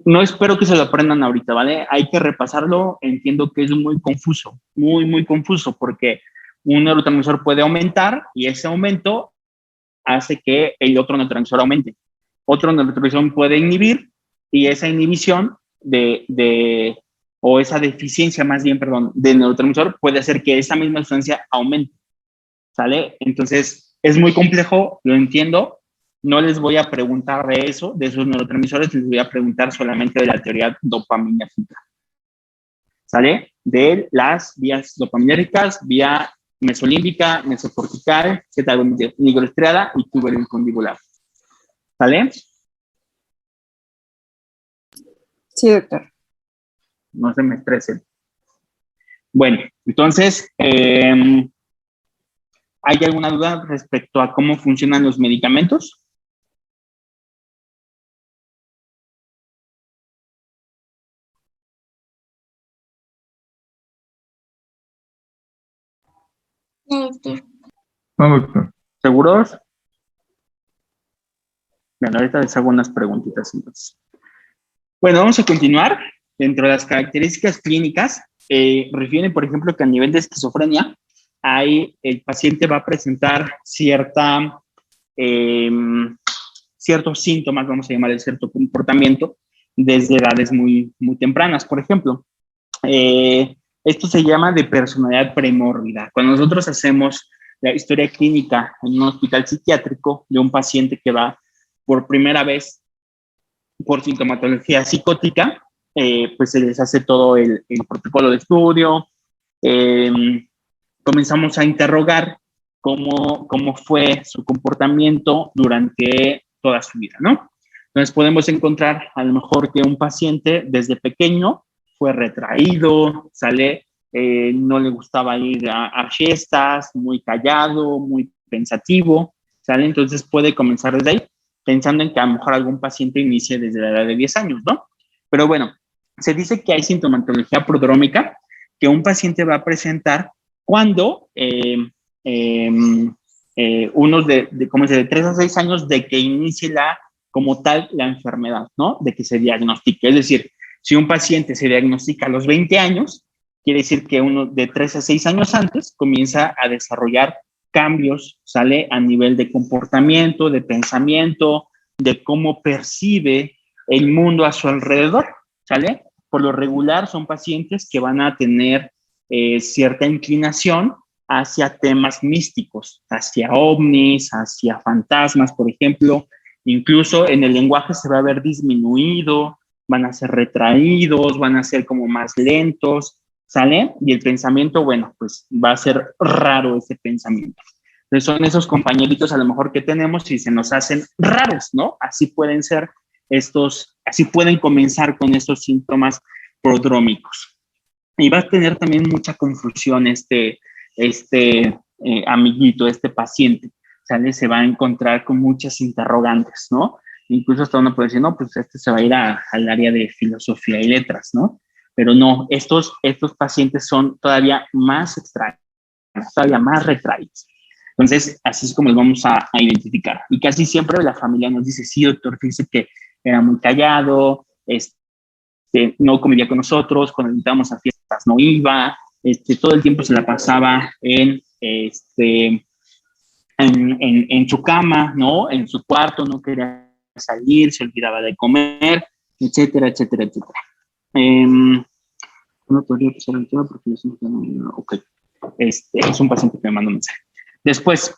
no espero que se lo aprendan ahorita, ¿vale? Hay que repasarlo. Entiendo que es muy confuso, porque un neurotransmisor puede aumentar y ese aumento hace que el otro neurotransmisor aumente. Otro neurotransmisor puede inhibir y esa inhibición o esa deficiencia más bien, perdón, del neurotransmisor puede hacer que esa misma sustancia aumente, ¿sale? Entonces, es muy complejo, lo entiendo. No les voy a preguntar de eso, de esos neurotransmisores, les voy a preguntar solamente de la teoría dopaminérgica, ¿sale? De las vías dopaminérgicas, vía mesolímbica, mesocortical, nigroestriada y tuberocondibular, ¿sale? Sí, doctor. No se me estresen. Bueno, entonces, ¿hay alguna duda respecto a cómo funcionan los medicamentos? No, doctor. No, doctor. ¿Seguros? Bueno, ahorita les hago unas preguntitas entonces. Bueno, vamos a continuar. Dentro de las características clínicas, refieren, por ejemplo, que a nivel de esquizofrenia, el paciente va a presentar ciertos síntomas, vamos a llamar de cierto comportamiento, desde edades muy, muy tempranas. Por ejemplo, esto se llama de personalidad premórbida. Cuando nosotros hacemos la historia clínica en un hospital psiquiátrico de un paciente que va por primera vez por sintomatología psicótica, pues se les hace todo el protocolo de estudio, comenzamos a interrogar cómo fue su comportamiento durante toda su vida, ¿no? Entonces podemos encontrar a lo mejor que un paciente desde pequeño fue retraído, no le gustaba ir a fiestas, muy callado, muy pensativo, ¿sale? Entonces puede comenzar desde ahí, pensando en que a lo mejor algún paciente inicie desde la edad de 10 años, ¿no? Pero bueno, se dice que hay sintomatología prodrómica que un paciente va a presentar cuando unos de 3 a 6 años de que inicie como tal la enfermedad, ¿no? De que se diagnostique. Es decir, si un paciente se diagnostica a los 20 años, quiere decir que uno de 3 a 6 años antes comienza a desarrollar cambios, ¿sale? A nivel de comportamiento, de pensamiento, de cómo percibe el mundo a su alrededor, ¿sale? Por lo regular son pacientes que van a tener cierta inclinación hacia temas místicos, hacia ovnis, hacia fantasmas, por ejemplo. Incluso en el lenguaje se va a ver disminuido, van a ser retraídos, van a ser como más lentos, ¿sale? Y el pensamiento, bueno, pues va a ser raro ese pensamiento. Entonces son esos compañeritos a lo mejor que tenemos y se nos hacen raros, ¿no? Así pueden ser así pueden comenzar con estos síntomas prodrómicos. Y va a tener también mucha confusión amiguito, este paciente, ¿sale? Se va a encontrar con muchas interrogantes, ¿no? Incluso hasta uno puede decir, no, pues se va a ir al área de filosofía y letras, ¿no? Pero no, estos pacientes son todavía más extraños, todavía más retraídos. Entonces, así es como los vamos a identificar. Y casi siempre la familia nos dice, sí, doctor, fíjese que era muy callado, no convivía con nosotros, cuando invitábamos a fiestas no iba, todo el tiempo se la pasaba en su cama, ¿no? En su cuarto, no quería salir, se olvidaba de comer, etcétera, etcétera, etcétera. No podría pasar el tema porque yo siempre no. Ok. Es un paciente que me manda un mensaje. Después,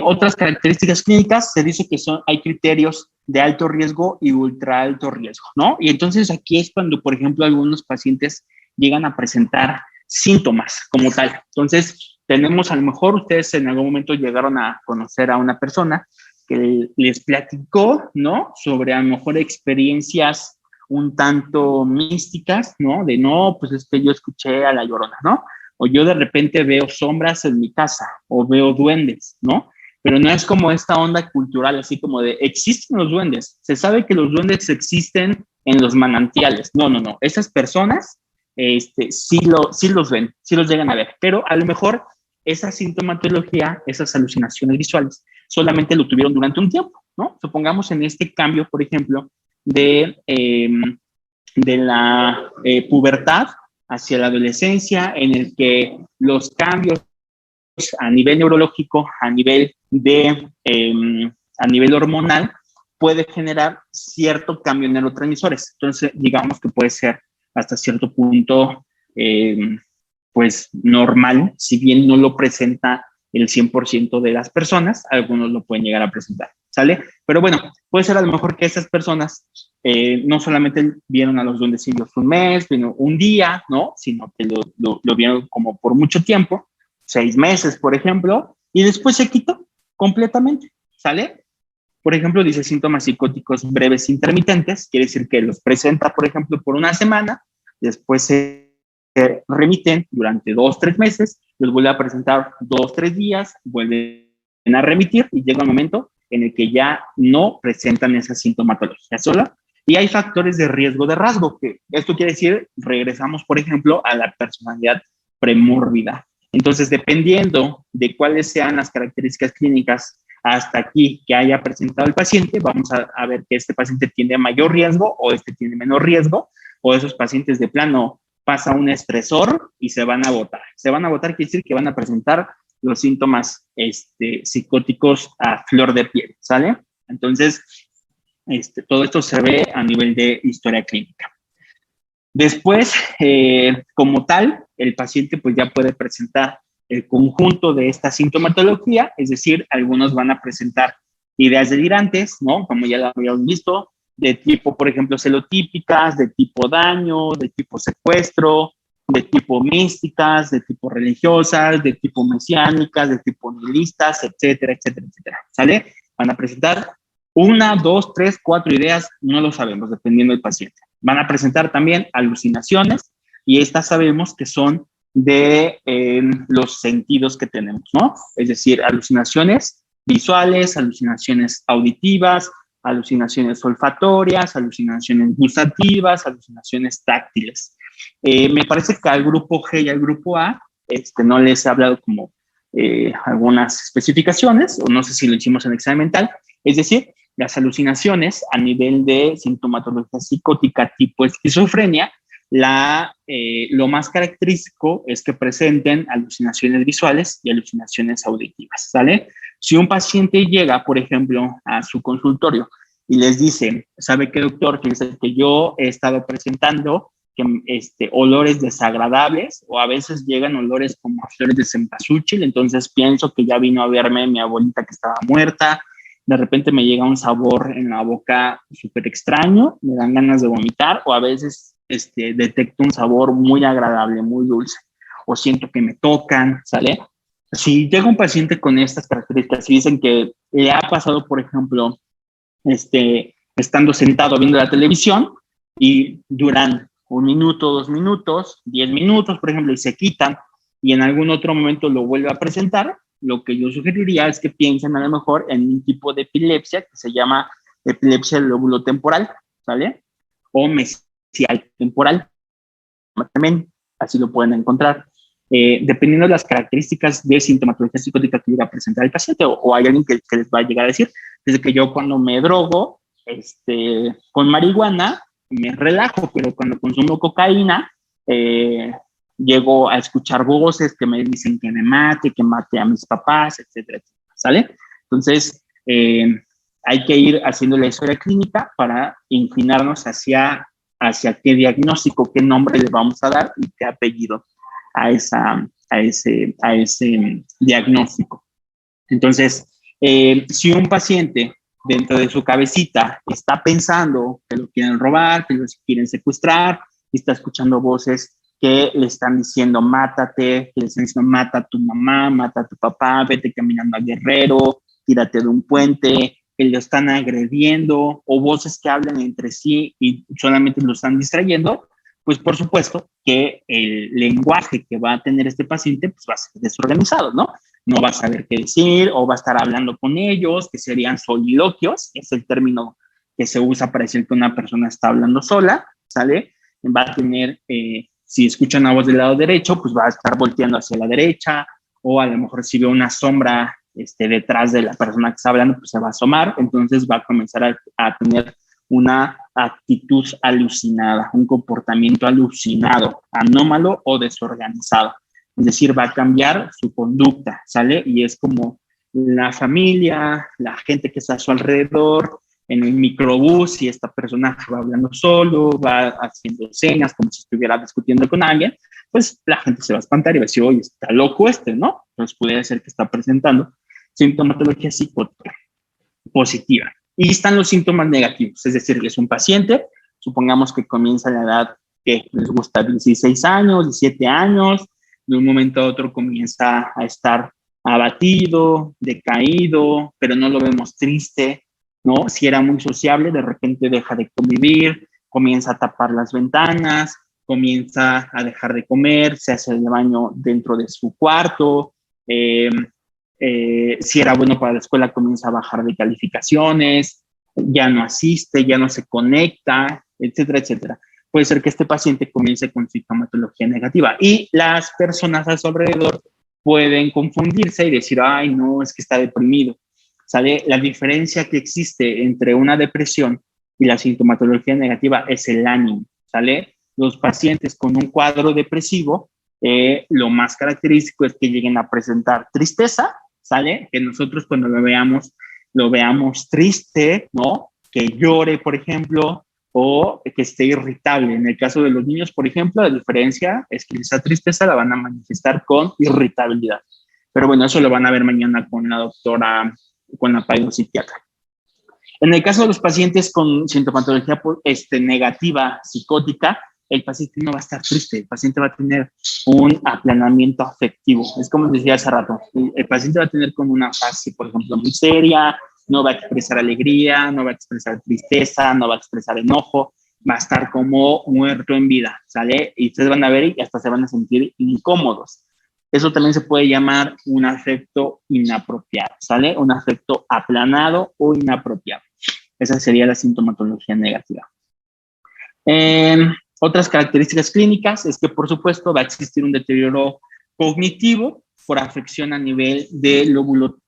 otras características clínicas, se dice que hay criterios de alto riesgo y ultra alto riesgo, ¿no? Y entonces aquí es cuando, por ejemplo, algunos pacientes llegan a presentar síntomas como tal. Entonces, tenemos, a lo mejor ustedes en algún momento llegaron a conocer a una persona que les platicó, ¿no? Sobre a lo mejor experiencias un tanto místicas, ¿no? De no, pues es que yo escuché a La Llorona, ¿no? O yo de repente veo sombras en mi casa, o veo duendes, ¿no? Pero no es como esta onda cultural, así como de, existen los duendes, se sabe que los duendes existen en los manantiales. No. Esas personas sí los ven, sí los llegan a ver, pero a lo mejor esa sintomatología, esas alucinaciones visuales, solamente lo tuvieron durante un tiempo, ¿no? Supongamos en este cambio, por ejemplo, de la pubertad hacia la adolescencia, en el que los cambios a nivel neurológico, a nivel hormonal, puede generar cierto cambio en neurotransmisores. Entonces, digamos que puede ser hasta cierto punto, pues, normal, si bien no lo presenta el 100% de las personas, algunos lo pueden llegar a presentar, ¿sale? Pero bueno, puede ser a lo mejor que esas personas no solamente vieron a los duendecillos un mes, sino un día, ¿no? Sino que lo vieron como por mucho tiempo, 6 meses, por ejemplo, y después se quitó completamente, ¿sale? Por ejemplo, dice síntomas psicóticos breves intermitentes, quiere decir que los presenta, por ejemplo, por una semana, después se remiten durante 2-3 meses, los vuelve a presentar 2-3 días, vuelven a remitir y llega un momento en el que ya no presentan esa sintomatología sola. Y hay factores de riesgo de rasgo, que esto quiere decir, regresamos, por ejemplo, a la personalidad premórbida. Entonces, dependiendo de cuáles sean las características clínicas hasta aquí que haya presentado el paciente, vamos a ver que este paciente tiene mayor riesgo o este tiene menor riesgo, o esos pacientes de plano pasa un estresor y se van a botar. Se van a botar quiere decir que van a presentar los síntomas psicóticos a flor de piel, ¿sale? Entonces, todo esto se ve a nivel de historia clínica. Después, como tal, el paciente pues ya puede presentar el conjunto de esta sintomatología, es decir, algunos van a presentar ideas delirantes, ¿no? Como ya lo habíamos visto, de tipo, por ejemplo, celotípicas, de tipo daño, de tipo secuestro, de tipo místicas, de tipo religiosas, de tipo mesiánicas, de tipo nihilistas, etcétera, etcétera, etcétera, ¿sale? Van a presentar 1, 2, 3, 4 ideas, no lo sabemos, dependiendo del paciente. Van a presentar también alucinaciones y estas sabemos que son de los sentidos que tenemos, ¿no? Es decir, alucinaciones visuales, alucinaciones auditivas, alucinaciones olfatorias, alucinaciones gustativas, alucinaciones táctiles. Me parece que al grupo G y al grupo A no les he hablado como algunas especificaciones, o no sé si lo hicimos en el examen mental, es decir, las alucinaciones a nivel de sintomatología psicótica tipo esquizofrenia, lo más característico es que presenten alucinaciones visuales y alucinaciones auditivas, ¿sale? Si un paciente llega, por ejemplo, a su consultorio y les dice, ¿sabe qué, doctor? Fíjese que yo he estado presentando que, olores desagradables, o a veces llegan olores como a flores de cempasúchil, entonces pienso que ya vino a verme mi abuelita que estaba muerta, de repente me llega un sabor en la boca súper extraño, me dan ganas de vomitar, o a veces detecto un sabor muy agradable, muy dulce, o siento que me tocan, ¿sale? Si llega un paciente con estas características y dicen que le ha pasado, por ejemplo, estando sentado viendo la televisión y duran 1 minuto, 2 minutos, 10 minutos, por ejemplo, y se quitan y en algún otro momento lo vuelve a presentar, lo que yo sugeriría es que piensen a lo mejor en un tipo de epilepsia que se llama epilepsia del lóbulo temporal, ¿sale? O mesial temporal, también, así lo pueden encontrar. Dependiendo de las características de sintomatología psicótica que llega a presentar el paciente, o hay alguien que les va a llegar a decir, desde que yo cuando me drogo con marihuana, me relajo, pero cuando consumo cocaína, llego a escuchar voces que me dicen que me mate a mis papás, etcétera, etcétera, ¿sale? Entonces, hay que ir haciendo la historia clínica para inclinarnos hacia qué diagnóstico, qué nombre le vamos a dar y qué apellido a ese diagnóstico. Entonces, si un paciente dentro de su cabecita está pensando que lo quieren robar, que lo quieren secuestrar, y está escuchando voces que le están diciendo mátate, que le están diciendo mata a tu mamá, mata a tu papá, vete caminando a Guerrero, tírate de un puente, que lo están agrediendo, o voces que hablan entre sí y solamente lo están distrayendo, pues por supuesto que el lenguaje que va a tener este paciente pues va a ser desorganizado, ¿no? No va a saber qué decir o va a estar hablando con ellos, que serían soliloquios, es el término que se usa para decir que una persona está hablando sola, ¿sale? Va a tener, si escucha una voz del lado derecho, pues va a estar volteando hacia la derecha, o a lo mejor si ve una sombra detrás de la persona que está hablando, pues se va a asomar, entonces va a comenzar a tener una actitud alucinada, un comportamiento alucinado, anómalo o desorganizado. Es decir, va a cambiar su conducta, ¿sale? Y es como la familia, la gente que está a su alrededor, en el microbús, y esta persona va hablando solo, va haciendo señas como si estuviera discutiendo con alguien, pues la gente se va a espantar y va a decir, oye, está loco ¿no? Entonces puede ser que está presentando sintomatología psicótica positiva. Y están los síntomas negativos, es decir, es un paciente, supongamos que comienza a la edad que les gusta 16 años, 17 años, de un momento a otro comienza a estar abatido, decaído, pero no lo vemos triste, ¿no? Si era muy sociable, de repente deja de convivir, comienza a tapar las ventanas, comienza a dejar de comer, se hace el baño dentro de su cuarto, si era bueno para la escuela, comienza a bajar de calificaciones, ya no asiste, ya no se conecta, etcétera, etcétera. Puede ser que este paciente comience con sintomatología negativa y las personas a su alrededor pueden confundirse y decir, ay, no, es que está deprimido. ¿Sale? La diferencia que existe entre una depresión y la sintomatología negativa es el ánimo, ¿sale? Los pacientes con un cuadro depresivo, lo más característico es que lleguen a presentar tristeza, ¿sale? Que nosotros cuando lo veamos triste, ¿no? Que llore, por ejemplo, o que esté irritable. En el caso de los niños, por ejemplo, la diferencia es que esa tristeza la van a manifestar con irritabilidad. Pero bueno, eso lo van a ver mañana con la doctora, con la psiquiatra. En el caso de los pacientes con sintomatología negativa, psicótica, el paciente no va a estar triste, el paciente va a tener un aplanamiento afectivo. Es como decía hace rato, el paciente va a tener como una fase, por ejemplo, muy seria, no va a expresar alegría, no va a expresar tristeza, no va a expresar enojo, va a estar como muerto en vida, ¿sale? Y ustedes van a ver y hasta se van a sentir incómodos. Eso también se puede llamar un afecto inapropiado, ¿sale? Un afecto aplanado o inapropiado. Esa sería la sintomatología negativa. Otras características clínicas es que, por supuesto, va a existir un deterioro cognitivo por afección a nivel del lóbulo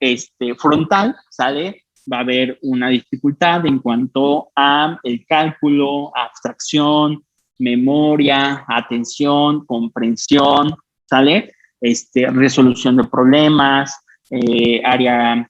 frontal, ¿sale? Va a haber una dificultad en cuanto a el cálculo, abstracción, memoria, atención, comprensión, ¿sale? Resolución de problemas, área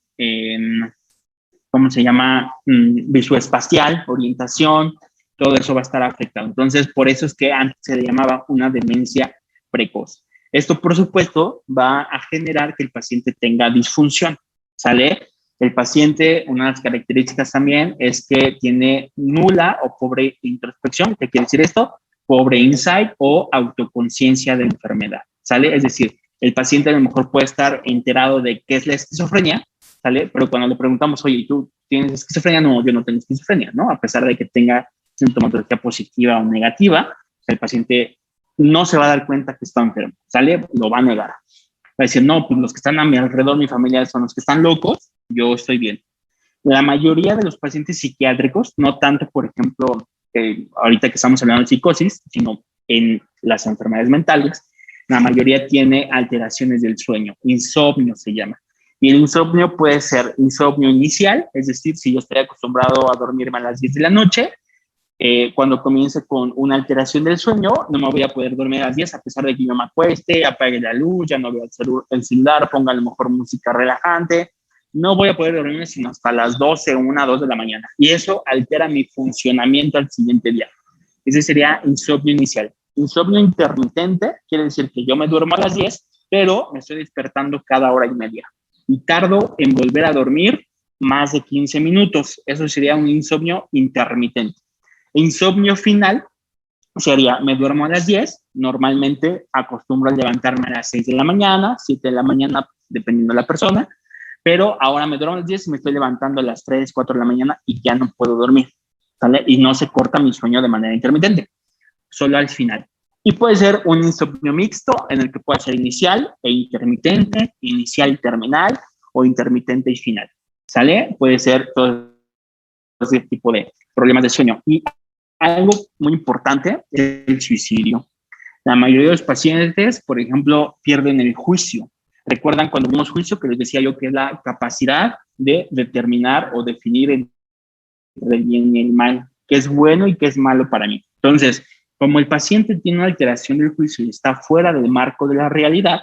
¿cómo se llama? Visoespacial, orientación, todo eso va a estar afectado. Entonces, por eso es que antes se le llamaba una demencia precoz. Esto, por supuesto, va a generar que el paciente tenga disfunción, ¿sale? El paciente, una de las características también es que tiene nula o pobre introspección. ¿Qué quiere decir esto? Pobre insight o autoconciencia de enfermedad, ¿sale? Es decir, el paciente a lo mejor puede estar enterado de qué es la esquizofrenia, ¿sale? Pero cuando le preguntamos, oye, ¿tú tienes esquizofrenia? No, yo no tengo esquizofrenia, ¿no? A pesar de que tenga sintomatología positiva o negativa, el paciente no se va a dar cuenta que está enfermo, ¿sale? Lo va a negar. Va a decir, no, pues los que están a mi alrededor, mi familia, son los que están locos, yo estoy bien. La mayoría de los pacientes psiquiátricos, no tanto, por ejemplo, ahorita que estamos hablando de psicosis, sino en las enfermedades mentales, la mayoría tiene alteraciones del sueño, insomnio se llama. Y el insomnio puede ser insomnio inicial, es decir, si yo estoy acostumbrado a dormirme a las 10 de la noche, cuando comience con una alteración del sueño, no me voy a poder dormir a las 10 a pesar de que yo me acueste, apague la luz, ya no veo el celular, ponga a lo mejor música relajante, no voy a poder dormirme sino hasta las 12, 1, 2 de la mañana. Y eso altera mi funcionamiento al siguiente día. Ese sería insomnio inicial. Insomnio intermitente quiere decir que yo me duermo a las 10, pero me estoy despertando cada hora y media. Y tardo en volver a dormir más de 15 minutos. Eso sería un insomnio intermitente. Insomnio final sería, me duermo a las 10, normalmente acostumbro a levantarme a las 6 de la mañana, 7 de la mañana, dependiendo de la persona, pero ahora me duermo a las 10 y me estoy levantando a las 3, 4 de la mañana y ya no puedo dormir, ¿sale? Y no se corta mi sueño de manera intermitente, solo al final. Y puede ser un insomnio mixto en el que puede ser inicial e intermitente, inicial y terminal, o intermitente y final, ¿sale? Puede ser todo ese tipo de problemas de sueño. Y algo muy importante es el suicidio. La mayoría de los pacientes, por ejemplo, pierden el juicio. ¿Recuerdan cuando vimos juicio que les decía yo que es la capacidad de determinar o definir entre el bien y el mal, qué es bueno y qué es malo para mí? Entonces, como el paciente tiene una alteración del juicio y está fuera del marco de la realidad,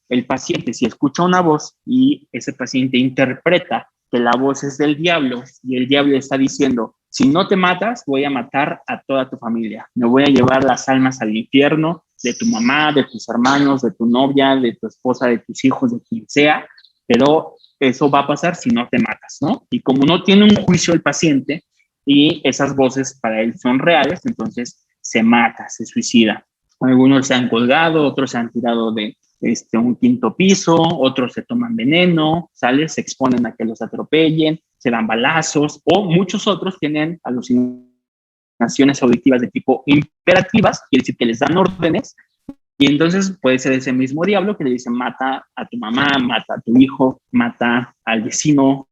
el paciente, si escucha una voz y ese paciente interpreta que la voz es del diablo y el diablo está diciendo, si no te matas, voy a matar a toda tu familia, me voy a llevar las almas al infierno de tu mamá, de tus hermanos, de tu novia, de tu esposa, de tus hijos, de quien sea, pero eso va a pasar si no te matas, ¿no? Y como no tiene un juicio el paciente y esas voces para él son reales, entonces se mata, se suicida. Algunos se han colgado, otros se han tirado de un quinto piso, otros se toman veneno, ¿sale? Se exponen a que los atropellen, se dan balazos, o muchos otros tienen alucinaciones auditivas de tipo imperativas, quiere decir que les dan órdenes, y entonces puede ser ese mismo diablo que le dice mata a tu mamá, mata a tu hijo, mata al vecino,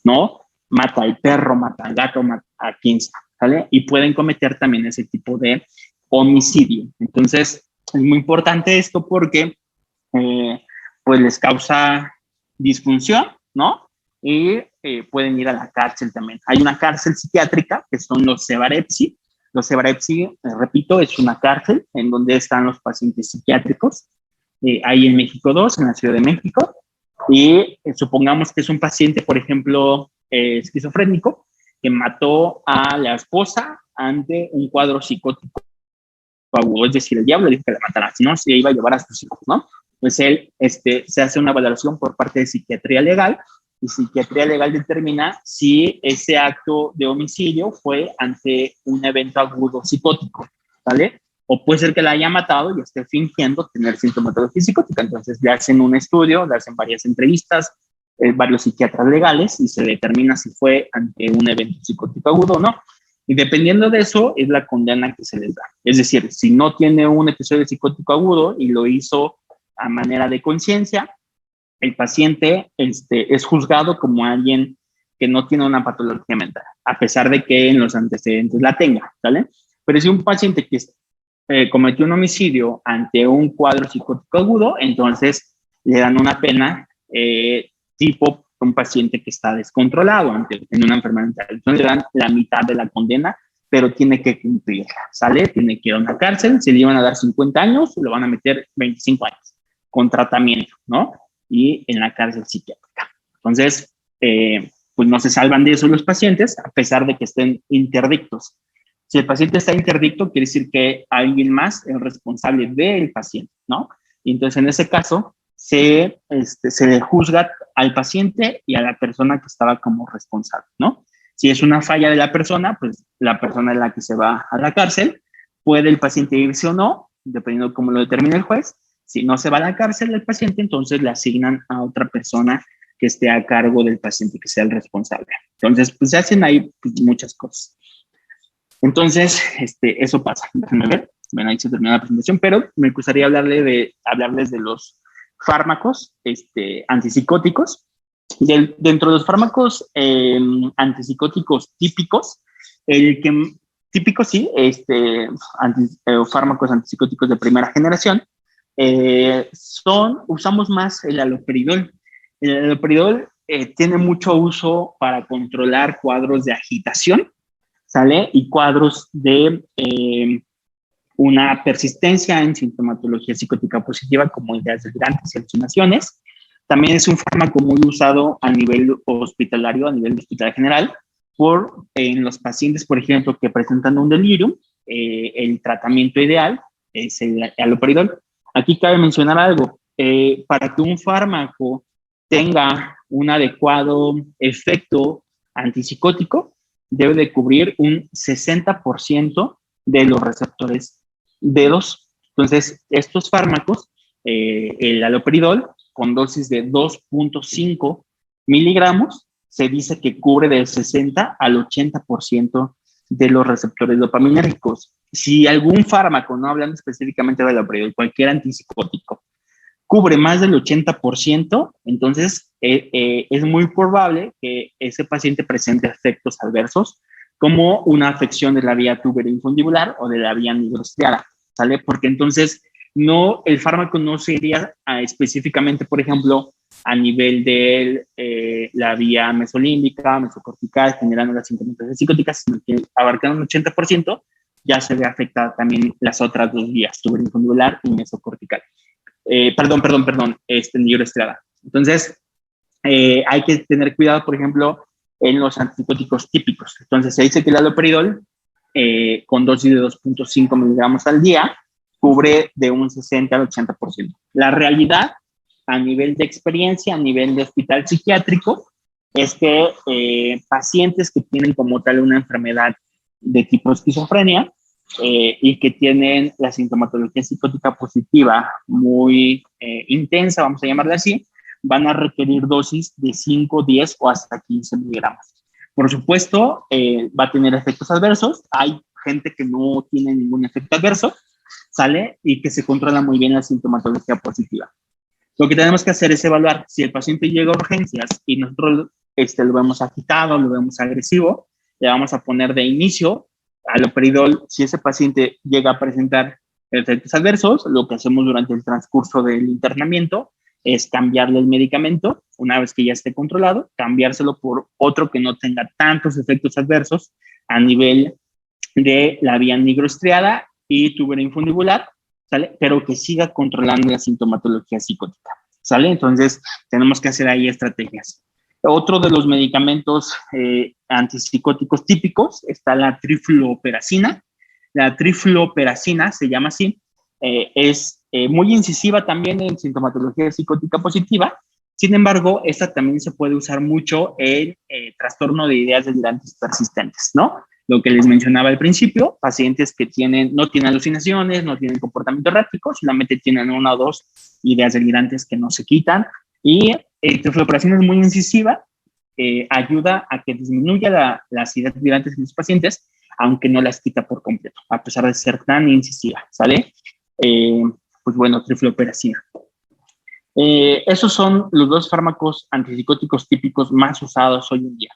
¿no? Mata al perro, mata al gato, mata a quien sea, ¿sale? Y pueden cometer también ese tipo de homicidio. Entonces, es muy importante esto porque pues les causa disfunción, ¿no? Y pueden ir a la cárcel también. Hay una cárcel psiquiátrica que son los Cebarepsi. Los Cebarepsi, repito, es una cárcel en donde están los pacientes psiquiátricos. Hay en México 2, en la Ciudad de México. Y supongamos que es un paciente, por ejemplo, esquizofrénico, que mató a la esposa ante un cuadro psicótico agudo, es decir, el diablo dijo que la matara, si no, se iba a llevar a sus hijos, ¿no? Pues él se hace una valoración por parte de psiquiatría legal, y psiquiatría legal determina si ese acto de homicidio fue ante un evento agudo psicótico, ¿vale? O puede ser que la haya matado y esté fingiendo tener sintomatología psicótica. Entonces le hacen un estudio, le hacen varias entrevistas, varios psiquiatras legales, y se determina si fue ante un evento psicótico agudo o no. Y dependiendo de eso es la condena que se les da. Es decir, si no tiene un episodio psicótico agudo y lo hizo a manera de conciencia, el paciente es juzgado como alguien que no tiene una patología mental, a pesar de que en los antecedentes la tenga, ¿vale? Pero si un paciente que cometió un homicidio ante un cuadro psicótico agudo, entonces le dan una pena tipo un paciente que está descontrolado en una enfermedad mental. Entonces le dan la mitad de la condena, pero tiene que cumplirla, ¿sale? Tiene que ir a una cárcel, se le iban a dar 50 años, lo van a meter 25 años, con tratamiento, ¿no? Y en la cárcel psiquiátrica. Entonces, pues no se salvan de eso los pacientes, a pesar de que estén interdictos. Si el paciente está interdicto, quiere decir que alguien más es responsable del paciente, ¿no? Y entonces, en ese caso, se le juzga al paciente y a la persona que estaba como responsable, ¿no? Si es una falla de la persona, pues la persona es la que se va a la cárcel. Puede el paciente irse o no, dependiendo de cómo lo determine el juez. Si no se va a la cárcel el paciente, entonces le asignan a otra persona que esté a cargo del paciente, que sea el responsable. Entonces, pues se hacen ahí pues, muchas cosas. Entonces, eso pasa. Déjenme ver. Bueno, ahí se terminó la presentación, pero me gustaría hablarles de los fármacos antipsicóticos. Dentro de los fármacos antipsicóticos típicos, fármacos antipsicóticos de primera generación, usamos más el haloperidol. El haloperidol tiene mucho uso para controlar cuadros de agitación, ¿sale? Y cuadros de una persistencia en sintomatología psicótica positiva, como ideas delirantes y alucinaciones. También es un fármaco muy usado a nivel hospitalario, a nivel hospital general, en los pacientes, por ejemplo, que presentan un delirium. El tratamiento ideal es el haloperidol. Aquí cabe mencionar algo. Para que un fármaco tenga un adecuado efecto antipsicótico, debe de cubrir un 60% de los receptores D2. Entonces, estos fármacos, el haloperidol, con dosis de 2.5 miligramos, se dice que cubre del 60 al 80% de los receptores dopaminérgicos. Si algún fármaco, no hablando específicamente del haloperidol, cualquier antipsicótico, cubre más del 80%, entonces es muy probable que ese paciente presente efectos adversos como una afección de la vía tubero-infundibular o de la vía nigrostriada, ¿sale? Porque entonces el fármaco no se iría específicamente, por ejemplo, a nivel de la vía mesolímbica, mesocortical, generando las sintomatologías psicóticas, sino que abarcando un 80%, ya se ve afectada también las otras dos vías, tubero-infundibular y mesocortical. Nigrostriada. Entonces, hay que tener cuidado, por ejemplo, en los antipsicóticos típicos. Entonces, se dice que el haloperidol, con dosis de 2.5 miligramos al día, cubre de un 60 al 80%. La realidad, a nivel de experiencia, a nivel de hospital psiquiátrico, es que pacientes que tienen como tal una enfermedad de tipo esquizofrenia y que tienen la sintomatología psicótica positiva muy intensa, vamos a llamarla así, van a requerir dosis de 5, 10 o hasta 15 miligramos. Por supuesto, va a tener efectos adversos. Hay gente que no tiene ningún efecto adverso, ¿sale? Y que se controla muy bien la sintomatología positiva. Lo que tenemos que hacer es evaluar si el paciente llega a urgencias y nosotros lo vemos agitado, lo vemos agresivo, le vamos a poner de inicio haloperidol. Si ese paciente llega a presentar efectos adversos, lo que hacemos durante el transcurso del internamiento es cambiarle el medicamento, una vez que ya esté controlado, cambiárselo por otro que no tenga tantos efectos adversos a nivel de la vía nigrostriada y tubero-infundibular, ¿sale? Pero que siga controlando la sintomatología psicótica, ¿sale? Entonces, tenemos que hacer ahí estrategias. Otro de los medicamentos antipsicóticos típicos está la trifluoperacina. La trifluoperacina se llama así, es muy incisiva también en sintomatología psicótica positiva. Sin embargo, esta también se puede usar mucho en trastorno de ideas delirantes persistentes, ¿no? Lo que les mencionaba al principio, pacientes que no tienen alucinaciones, no tienen comportamiento errático, solamente tienen una o dos ideas delirantes que no se quitan. Y trifluoperacina es muy incisiva, ayuda a que disminuya las ideas delirantes en los pacientes, aunque no las quita por completo, a pesar de ser tan incisiva, ¿sale? Pues bueno, trifluoperacina. Esos son los dos fármacos antipsicóticos típicos más usados hoy en día.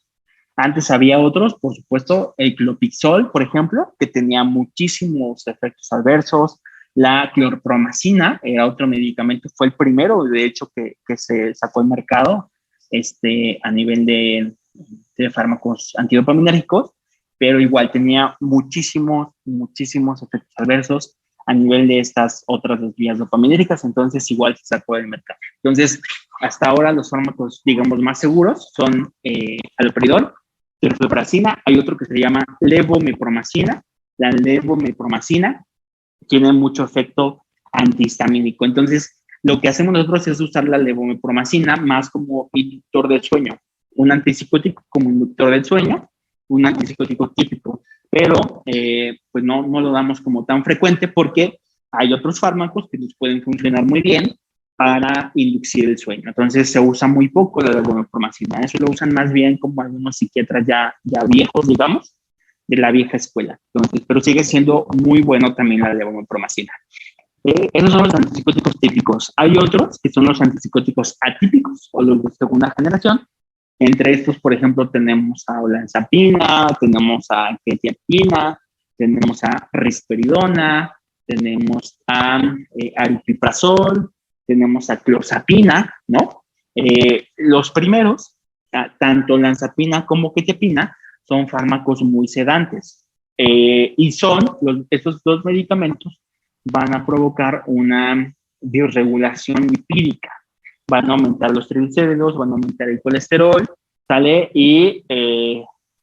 Antes había otros, por supuesto, el clopixol, por ejemplo, que tenía muchísimos efectos adversos. La clorpromacina era otro medicamento, fue el primero, de hecho, que se sacó al mercado a nivel de fármacos antidopaminérgicos, pero igual tenía muchísimos efectos adversos a nivel de estas otras dos vías dopaminérgicas, entonces igual se sacó del mercado. Entonces, hasta ahora los fármacos, digamos, más seguros son haloperidol, sulfasalazina, hay otro que se llama levomepromacina. La levomepromacina tiene mucho efecto antihistamínico. Entonces, lo que hacemos nosotros es usar la levomepromacina más como inductor del sueño, un antipsicótico como inductor del sueño, un antipsicótico típico, pero pues no lo damos como tan frecuente porque hay otros fármacos que nos pueden funcionar muy bien para inducir el sueño. Entonces se usa muy poco la levomepromacina, eso lo usan más bien como algunos psiquiatras ya viejos, digamos, de la vieja escuela. Entonces, pero sigue siendo muy bueno también la levomepromacina. Esos son los antipsicóticos típicos. Hay otros que son los antipsicóticos atípicos o los de segunda generación. Entre estos, por ejemplo, tenemos a olanzapina, tenemos a quetiapina, tenemos a risperidona, tenemos a aripiprazol, tenemos a clozapina, ¿no? Los primeros, tanto olanzapina como quetiapina, son fármacos muy sedantes. Y estos dos medicamentos van a provocar una disregulación lipídica. Van a aumentar los triglicéridos, van a aumentar el colesterol, ¿sale? Y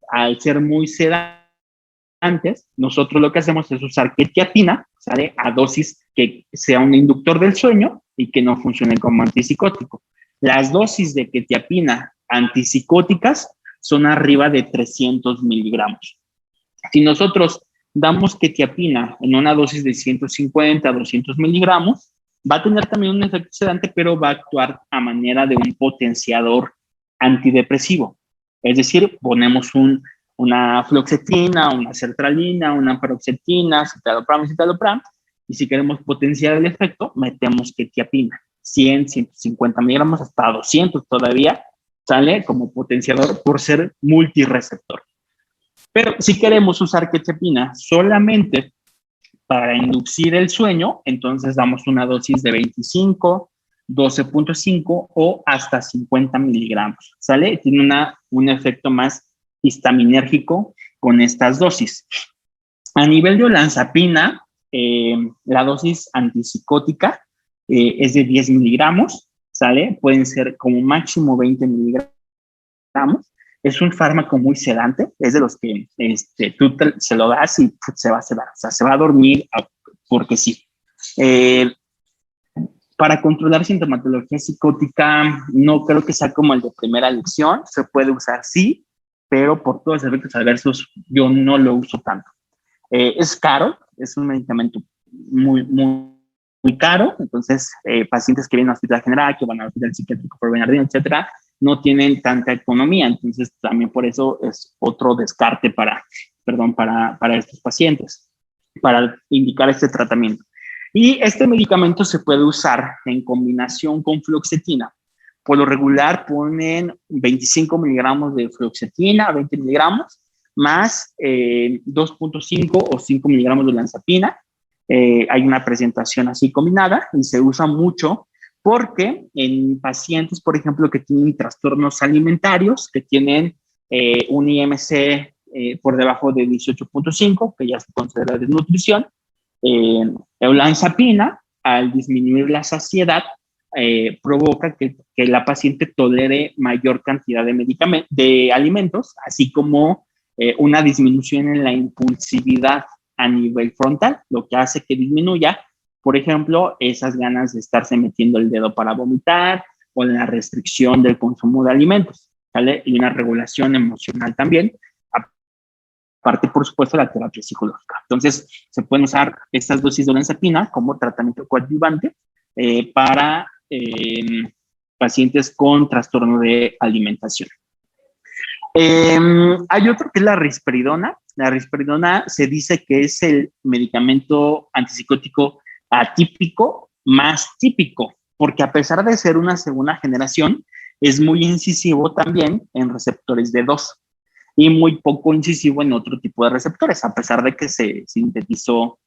al ser muy sedantes, nosotros lo que hacemos es usar quetiapina, ¿sale? A dosis que sea un inductor del sueño y que no funcione como antipsicótico. Las dosis de quetiapina antipsicóticas son arriba de 300 miligramos. Si nosotros damos quetiapina en una dosis de 150 a 200 miligramos, va a tener también un efecto sedante, pero va a actuar a manera de un potenciador antidepresivo. Es decir, ponemos una fluoxetina, una sertralina, una paroxetina, citalopram, y si queremos potenciar el efecto, metemos quetiapina, 100, 150 miligramos, hasta 200 todavía, sale como potenciador por ser multireceptor. Pero si queremos usar quetiapina solamente para inducir el sueño, entonces damos una dosis de 25, 12.5 o hasta 50 miligramos, ¿sale? Tiene un efecto más histaminérgico con estas dosis. A nivel de olanzapina, la dosis antipsicótica es de 10 miligramos, ¿sale? Pueden ser como máximo 20 miligramos. Es un fármaco muy sedante, es de los que tú se lo das y se va a sedar, o sea, se va a dormir porque sí. Para controlar sintomatología psicótica, no creo que sea como el de primera elección, se puede usar sí, pero por todos los efectos adversos yo no lo uso tanto. Es caro, es un medicamento muy caro, entonces pacientes que vienen al hospital general, que van al hospital psiquiátrico por Bernardino, etcétera, no tienen tanta economía, entonces también por eso es otro descarte para estos pacientes, para indicar este tratamiento. Y este medicamento se puede usar en combinación con fluoxetina. Por lo regular ponen 25 miligramos de fluoxetina, 20 miligramos, más 2.5 o 5 miligramos de olanzapina. Hay una presentación así combinada y se usa mucho porque en pacientes, por ejemplo, que tienen trastornos alimentarios, que tienen un IMC por debajo de 18.5, que ya se considera desnutrición, olanzapina, al disminuir la saciedad, provoca que la paciente tolere mayor cantidad de alimentos, así como una disminución en la impulsividad a nivel frontal, lo que hace que disminuya, por ejemplo, esas ganas de estarse metiendo el dedo para vomitar o la restricción del consumo de alimentos, ¿vale? Y una regulación emocional también, aparte, por supuesto, de la terapia psicológica. Entonces, se pueden usar estas dosis de olanzapina como tratamiento coadyuvante para pacientes con trastorno de alimentación. Hay otro que es la risperidona. La risperidona se dice que es el medicamento antipsicótico atípico más típico, porque a pesar de ser una segunda generación, es muy incisivo también en receptores D2 y muy poco incisivo en otro tipo de receptores, a pesar de que se sintetizó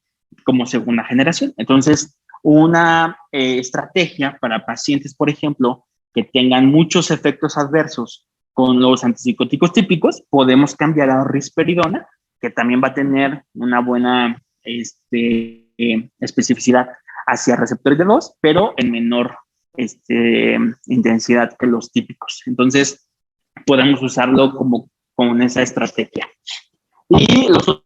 como segunda generación. Entonces, una estrategia para pacientes, por ejemplo, que tengan muchos efectos adversos con los antipsicóticos típicos, podemos cambiar a risperidona, que también va a tener una buena especificidad hacia receptores de 2, pero en menor intensidad que los típicos. Entonces, podemos usarlo como en esa estrategia. Y los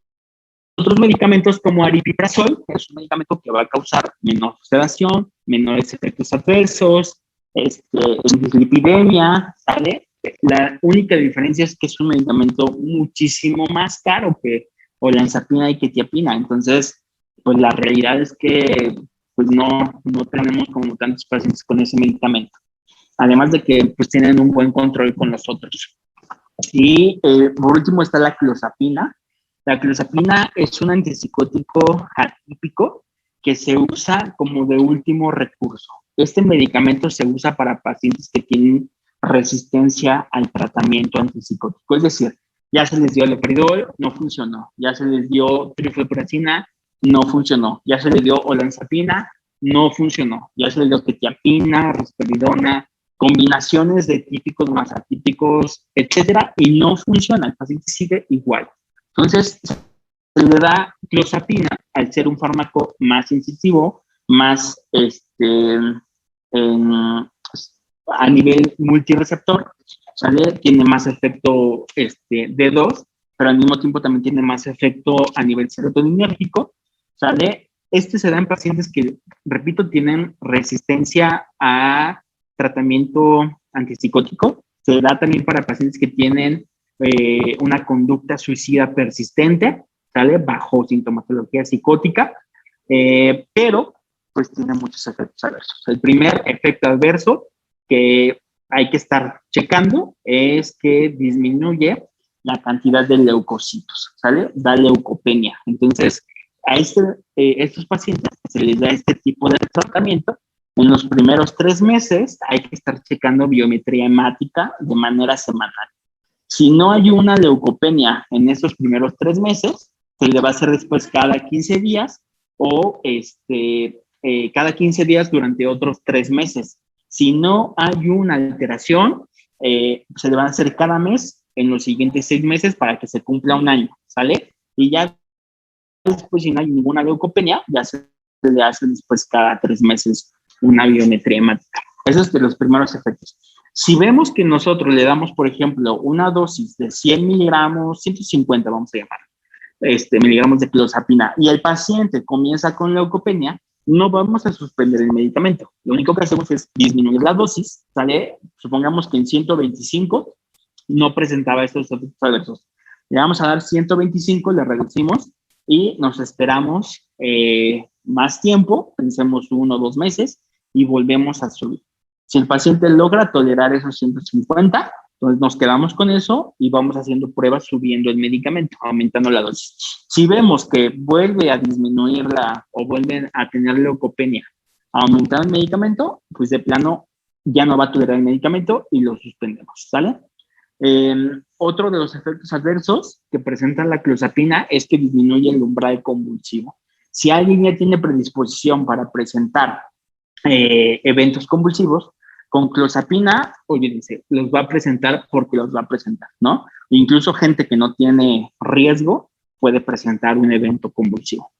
otros medicamentos como aripiprazol, que es un medicamento que va a causar menor sedación, menores efectos adversos, dislipidemia, ¿sale? La única diferencia es que es un medicamento muchísimo más caro que olanzapina y quetiapina. Entonces, pues la realidad es que pues no tenemos como tantos pacientes con ese medicamento. Además de que pues tienen un buen control con los otros. Y por último está la clozapina. La clozapina es un antipsicótico atípico que se usa como de último recurso. Este medicamento se usa para pacientes que tienen resistencia al tratamiento antipsicótico. Es decir, ya se les dio levodopa, no funcionó. Ya se les dio trifluopiracina, no funcionó. Ya se les dio olanzapina, no funcionó. Ya se les dio quetiapina, risperidona, combinaciones de típicos más atípicos, etcétera, y no funciona. El paciente sigue igual. Entonces, se le da clozapina al ser un fármaco más incisivo, más a nivel multireceptor, ¿sale? Tiene más efecto D2, pero al mismo tiempo también tiene más efecto a nivel serotoninérgico, ¿sale? Se da en pacientes que, repito, tienen resistencia a tratamiento antipsicótico. Se da también para pacientes que tienen una conducta suicida persistente, ¿sale? Bajo sintomatología psicótica, pero pues tiene muchos efectos adversos. El primer efecto adverso que hay que estar checando es que disminuye la cantidad de leucocitos, ¿sale? Da leucopenia. Entonces, a estos pacientes se les da este tipo de tratamiento. En los primeros 3 meses hay que estar checando biometría hemática de manera semanal. Si no hay una leucopenia en esos primeros 3 meses, se le va a hacer después cada 15 días o cada 15 días durante otros 3 meses. Si no hay una alteración, se le va a hacer cada mes en los siguientes 6 meses para que se cumpla 1 año, ¿sale? Y ya después, si no hay ninguna leucopenia, ya se le hace después cada 3 meses una biometría hemática. Esos son los primeros efectos. Si vemos que nosotros le damos, por ejemplo, una dosis de 100 miligramos, 150 vamos a llamar, miligramos de clozapina, y el paciente comienza con leucopenia, no vamos a suspender el medicamento. Lo único que hacemos es disminuir la dosis, ¿sale? Supongamos que en 125 no presentaba estos efectos adversos. Le vamos a dar 125, le reducimos y nos esperamos más tiempo, pensemos 1 o 2 meses, y volvemos a subir. Si el paciente logra tolerar esos 150, entonces nos quedamos con eso y vamos haciendo pruebas subiendo el medicamento, aumentando la dosis. Si vemos que vuelve a disminuirla o vuelven a tener leucopenia, aumentar el medicamento, pues de plano ya no va a tolerar el medicamento y lo suspendemos, ¿sale? Otro de los efectos adversos que presenta la clozapina es que disminuye el umbral convulsivo. Si alguien ya tiene predisposición para presentar eventos convulsivos, con clozapina, olvídense, los va a presentar porque los va a presentar, ¿no? Incluso gente que no tiene riesgo puede presentar un evento convulsivo.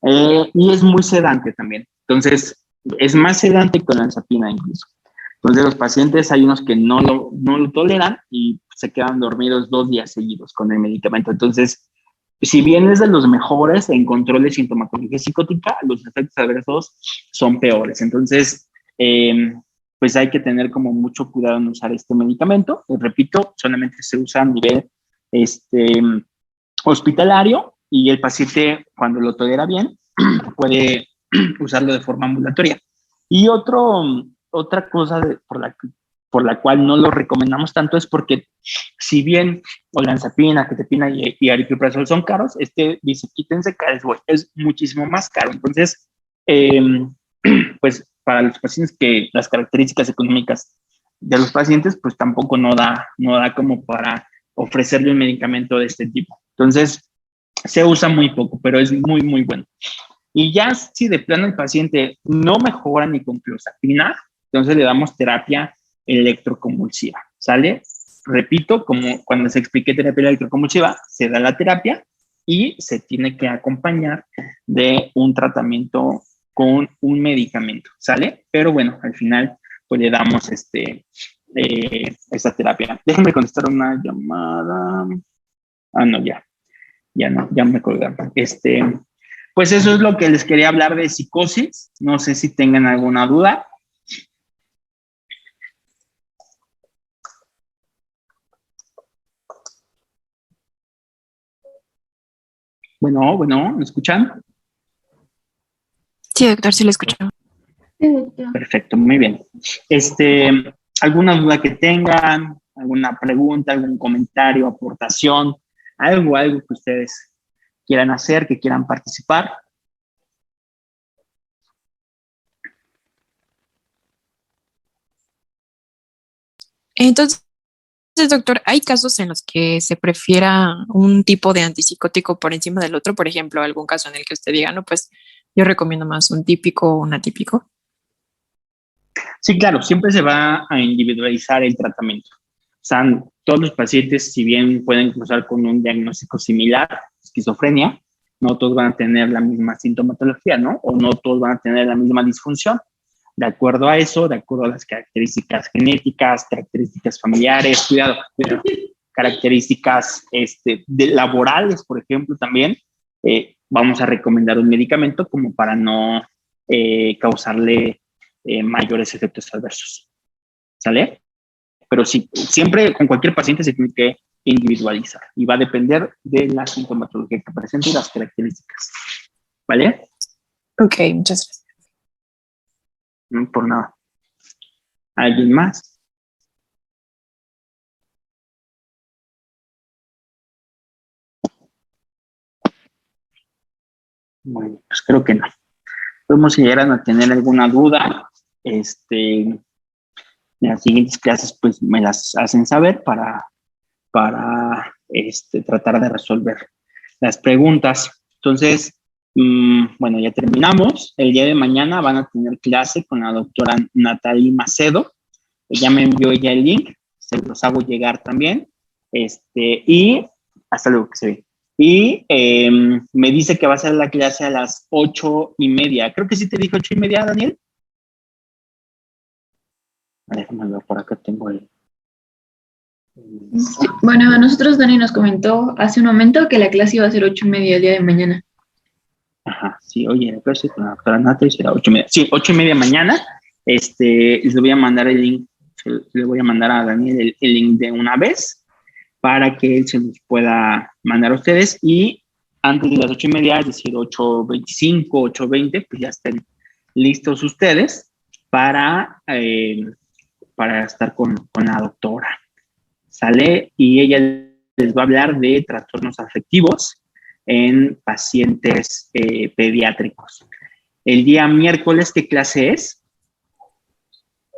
Y es muy sedante también. Entonces, es más sedante que olanzapina incluso. Entonces, los pacientes, hay unos que no lo toleran y se quedan dormidos 2 días seguidos con el medicamento. Entonces, si bien es de los mejores en control de sintomatología psicótica, los efectos adversos son peores. Entonces, pues hay que tener como mucho cuidado en usar este medicamento. Repito, solamente se usa a nivel hospitalario y el paciente, cuando lo tolera bien, puede usarlo de forma ambulatoria. Y otra cosa por la cual no lo recomendamos tanto es porque si bien olanzapina, quetiapina y aripiprazol son caros, dice quítense es muchísimo más caro. Entonces, pues para los pacientes que las características económicas de los pacientes, pues tampoco no da como para ofrecerle un medicamento de este tipo. Entonces, se usa muy poco, pero es muy, muy bueno. Y ya si de plano el paciente no mejora ni con clozapina, entonces le damos terapia electroconvulsiva, ¿sale? Repito, como cuando se expliqué terapia electroconvulsiva, se da la terapia y se tiene que acompañar de un tratamiento con un medicamento, ¿sale? Pero bueno, al final pues le damos esta terapia. Déjenme contestar una llamada. Ah, no, ya no, ya me colgaron. Pues eso es lo que les quería hablar de psicosis. No sé si tengan alguna duda. Bueno, ¿me escuchan? Sí, doctor, sí lo escucho. Sí, doctor. Perfecto, muy bien. ¿Alguna duda que tengan? ¿Alguna pregunta, algún comentario, aportación? Algo que ustedes quieran hacer, que quieran participar. Entonces, doctor, ¿hay casos en los que se prefiera un tipo de antipsicótico por encima del otro? Por ejemplo, algún caso en el que usted diga, no, pues yo recomiendo más un típico o un atípico. Sí, claro, siempre se va a individualizar el tratamiento. O sea, todos los pacientes, si bien pueden cruzar con un diagnóstico similar, esquizofrenia, no todos van a tener la misma sintomatología, ¿no? O no todos van a tener la misma disfunción. De acuerdo a eso, de acuerdo a las características genéticas, características familiares, cuidado, características laborales, por ejemplo, también, vamos a recomendar un medicamento como para no causarle mayores efectos adversos. ¿Sale? Pero sí, siempre con cualquier paciente se tiene que individualizar y va a depender de la sintomatología que presente y las características. ¿Vale? Ok, muchas gracias. No por nada. ¿Alguien más? Bueno, pues creo que no. Podemos llegar a tener alguna duda. En las siguientes clases, pues me las hacen saber para tratar de resolver las preguntas. Entonces, bueno, ya terminamos. El día de mañana van a tener clase con la doctora Natalie Macedo. Ya me envió ella el link, se los hago llegar también. Y hasta luego que se ve. Y me dice que va a ser la clase a las 8:30. Creo que sí te dije 8:30, Daniel. Déjame ver, por acá tengo el... Bueno, a nosotros Dani nos comentó hace un momento que la clase iba a ser 8:30 el día de mañana. Ajá, sí, oye, la clase con la doctora Natalie será 8:30. Sí, 8:30 mañana. Les voy a mandar el link, le voy a mandar a Daniel el link de una vez para que él se los pueda mandar a ustedes y antes de las 8:30, es decir, 8:25, 8:20, pues ya estén listos ustedes para estar con la doctora. ¿Sale? Y ella les va a hablar de trastornos afectivos en pacientes pediátricos. El día miércoles, ¿qué clase es?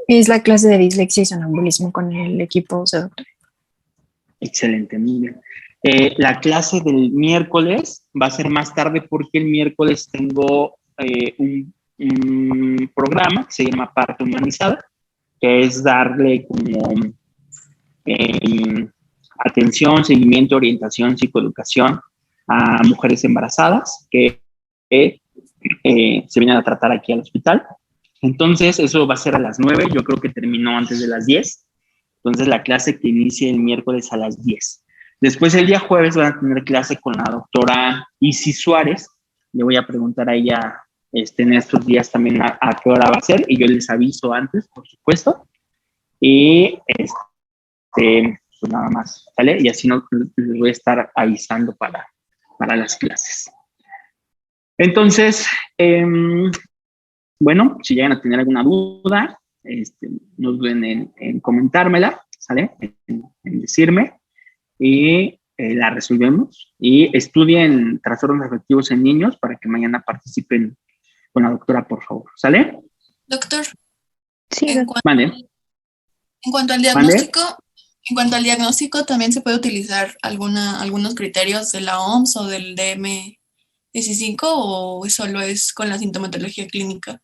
Es la clase de dislexia y sonambulismo con el equipo, doctor. Excelente, muy bien. La clase del miércoles va a ser más tarde porque el miércoles tengo un programa que se llama Parte Humanizada, que es darle como atención, seguimiento, orientación, psicoeducación a mujeres embarazadas que se vienen a tratar aquí al hospital. Entonces, eso va a ser a las 9, yo creo que terminó antes de las 10. Entonces, la clase que inicia el miércoles a las 10. Después, el día jueves, van a tener clase con la doctora Isis Suárez. Le voy a preguntar a ella en estos días también a qué hora va a ser y yo les aviso antes, por supuesto. Y pues nada más, ¿vale? Y así no les voy a estar avisando para las clases. Entonces, bueno, si llegan a tener alguna duda, no duden en comentármela, ¿sale? En decirme y la resolvemos. Y estudien trastornos afectivos en niños para que mañana participen con la doctora, por favor, ¿sale? Doctor, Sí, en cuanto al diagnóstico, en cuanto al diagnóstico, ¿también se puede utilizar algunos criterios de la OMS o del DSM-15 o solo es con la sintomatología clínica?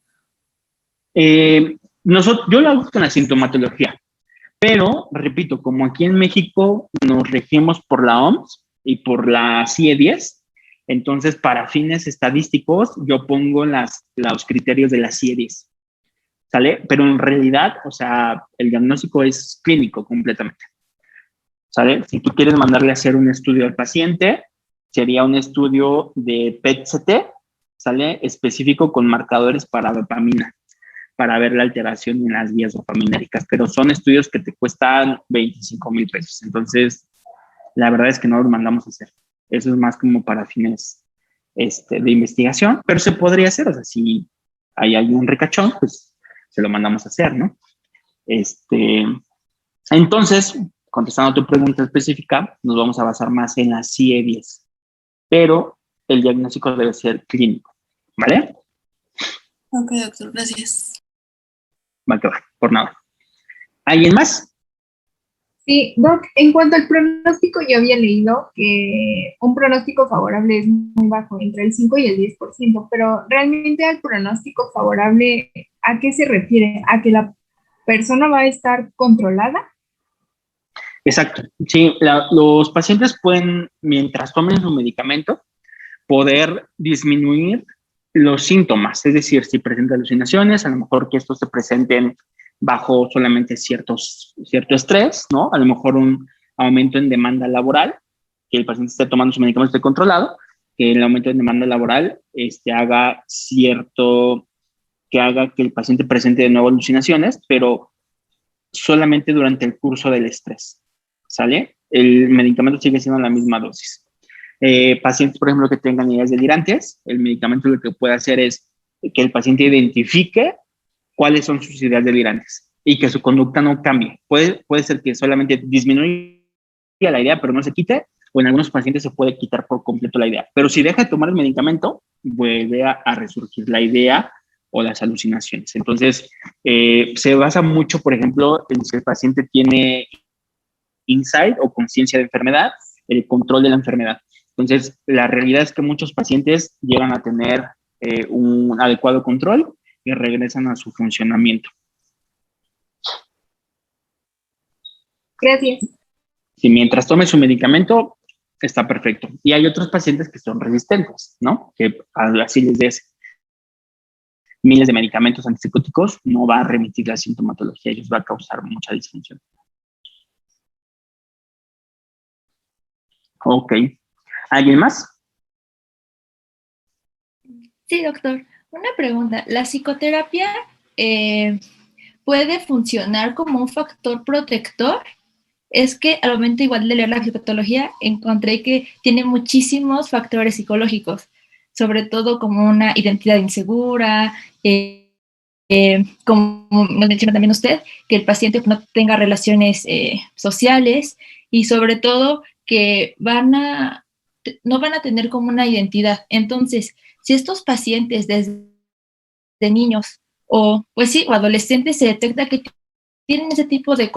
Yo lo hago con la sintomatología, pero, repito, como aquí en México nos regimos por la OMS y por la CIE-10, Entonces, para fines estadísticos, yo pongo los criterios de las series, ¿sale? Pero en realidad, o sea, el diagnóstico es clínico completamente, ¿sale? Si tú quieres mandarle a hacer un estudio al paciente, sería un estudio de PET-CT, ¿sale? Específico con marcadores para dopamina, para ver la alteración en las vías dopaminérgicas, pero son estudios que te cuestan 25,000 pesos. Entonces, la verdad es que no los mandamos a hacer. Eso es más como para fines de investigación, pero se podría hacer, o sea, si hay algún ricachón, pues se lo mandamos a hacer, ¿no? Entonces, contestando a tu pregunta específica, nos vamos a basar más en las CIE-10, pero el diagnóstico debe ser clínico, ¿vale? Ok, doctor, gracias. Va que va, por nada. ¿Alguien más? Sí, Doc, en cuanto al pronóstico, yo había leído que un pronóstico favorable es muy bajo, entre el 5 y el 10%, pero realmente al pronóstico favorable, ¿a qué se refiere? ¿A que la persona va a estar controlada? Exacto. Sí, los pacientes pueden, mientras tomen su medicamento, poder disminuir los síntomas, es decir, si presenta alucinaciones, a lo mejor que estos se presenten bajo solamente cierto estrés, ¿no? A lo mejor un aumento en demanda laboral, que el paciente esté tomando su medicamento esté controlado, que el aumento en demanda laboral haga que el paciente presente de nuevo alucinaciones, pero solamente durante el curso del estrés, ¿sale? El medicamento sigue siendo la misma dosis. Pacientes, por ejemplo, que tengan ideas delirantes, el medicamento lo que puede hacer es que el paciente identifique cuáles son sus ideas delirantes y que su conducta no cambie. Puede ser que solamente disminuya la idea, pero no se quite, o en algunos pacientes se puede quitar por completo la idea. Pero si deja de tomar el medicamento, vuelve a resurgir la idea o las alucinaciones. Entonces, se basa mucho, por ejemplo, en si el paciente tiene insight o conciencia de enfermedad, el control de la enfermedad. Entonces, la realidad es que muchos pacientes llegan a tener un adecuado control y regresan a su funcionamiento. Gracias. Si mientras tome su medicamento, está perfecto. Y hay otros pacientes que son resistentes, ¿no? Que así les des miles de medicamentos antipsicóticos, no va a remitir la sintomatología, ellos va a causar mucha disfunción. Ok. ¿Alguien más? Sí, doctor. Una pregunta. ¿La psicoterapia puede funcionar como un factor protector? Es que al momento igual de leer la psicopatología encontré que tiene muchísimos factores psicológicos, sobre todo como una identidad insegura, como nos menciona también usted, que el paciente no tenga relaciones sociales y sobre todo que no van a tener como una identidad. Entonces, si estos pacientes desde niños o pues sí, o adolescentes se detecta que tienen ese tipo de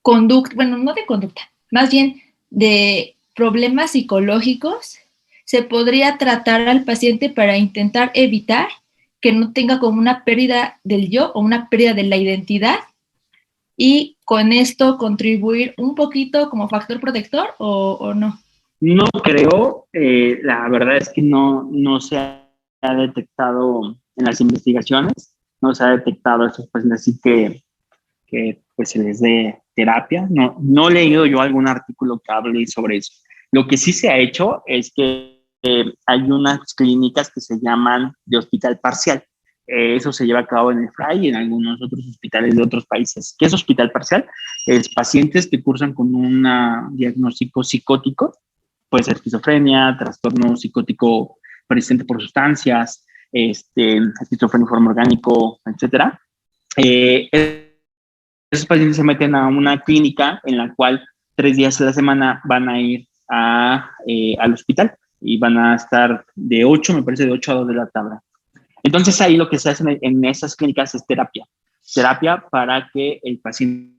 conducta, bueno, no de conducta, más bien de problemas psicológicos, se podría tratar al paciente para intentar evitar que no tenga como una pérdida del yo o una pérdida de la identidad y con esto contribuir un poquito como factor protector o no. No creo, la verdad es que no se ha detectado en las investigaciones, no se ha detectado a estos pacientes así que pues se les dé terapia. No he leído yo algún artículo que hable sobre eso. Lo que sí se ha hecho es que hay unas clínicas que se llaman de hospital parcial. Eso se lleva a cabo en el FRAI y en algunos otros hospitales de otros países. ¿Qué es hospital parcial? Es pacientes que cursan con un diagnóstico psicótico, puede ser esquizofrenia, trastorno psicótico persistente por sustancias, esquizofrenia forma orgánico, etcétera. Esos pacientes se meten a una clínica en la cual 3 días a la semana van a ir al hospital y van a estar de 8 a 2 de la tarde. Entonces ahí lo que se hace en esas clínicas es terapia para que el paciente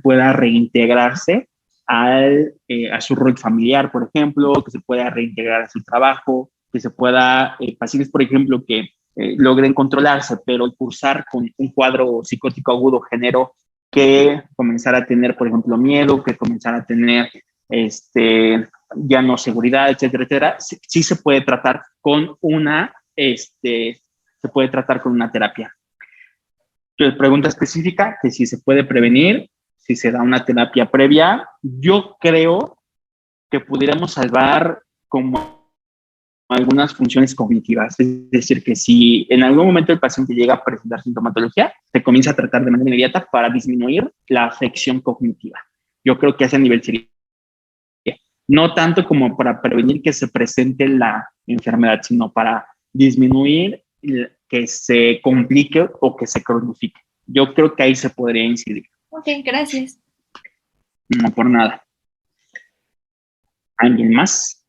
pueda reintegrarse a su rol familiar, por ejemplo, que se pueda reintegrar a su trabajo, que se pueda, pacientes, por ejemplo, que logren controlarse, pero cursar con un cuadro psicótico agudo generó que comenzara a tener, por ejemplo, miedo, que comenzara a tener ya no seguridad, etcétera, etcétera, sí se puede tratar con una, terapia. Entonces, pregunta específica, que si se puede prevenir, si se da una terapia previa, yo creo que pudiéramos salvar como algunas funciones cognitivas. Es decir, que si en algún momento el paciente llega a presentar sintomatología, se comienza a tratar de manera inmediata para disminuir la afección cognitiva. Yo creo que a ese nivel sería. No tanto como para prevenir que se presente la enfermedad, sino para disminuir que se complique o que se cronifique. Yo creo que ahí se podría incidir. Ok, gracias. No por nada. ¿Alguien más?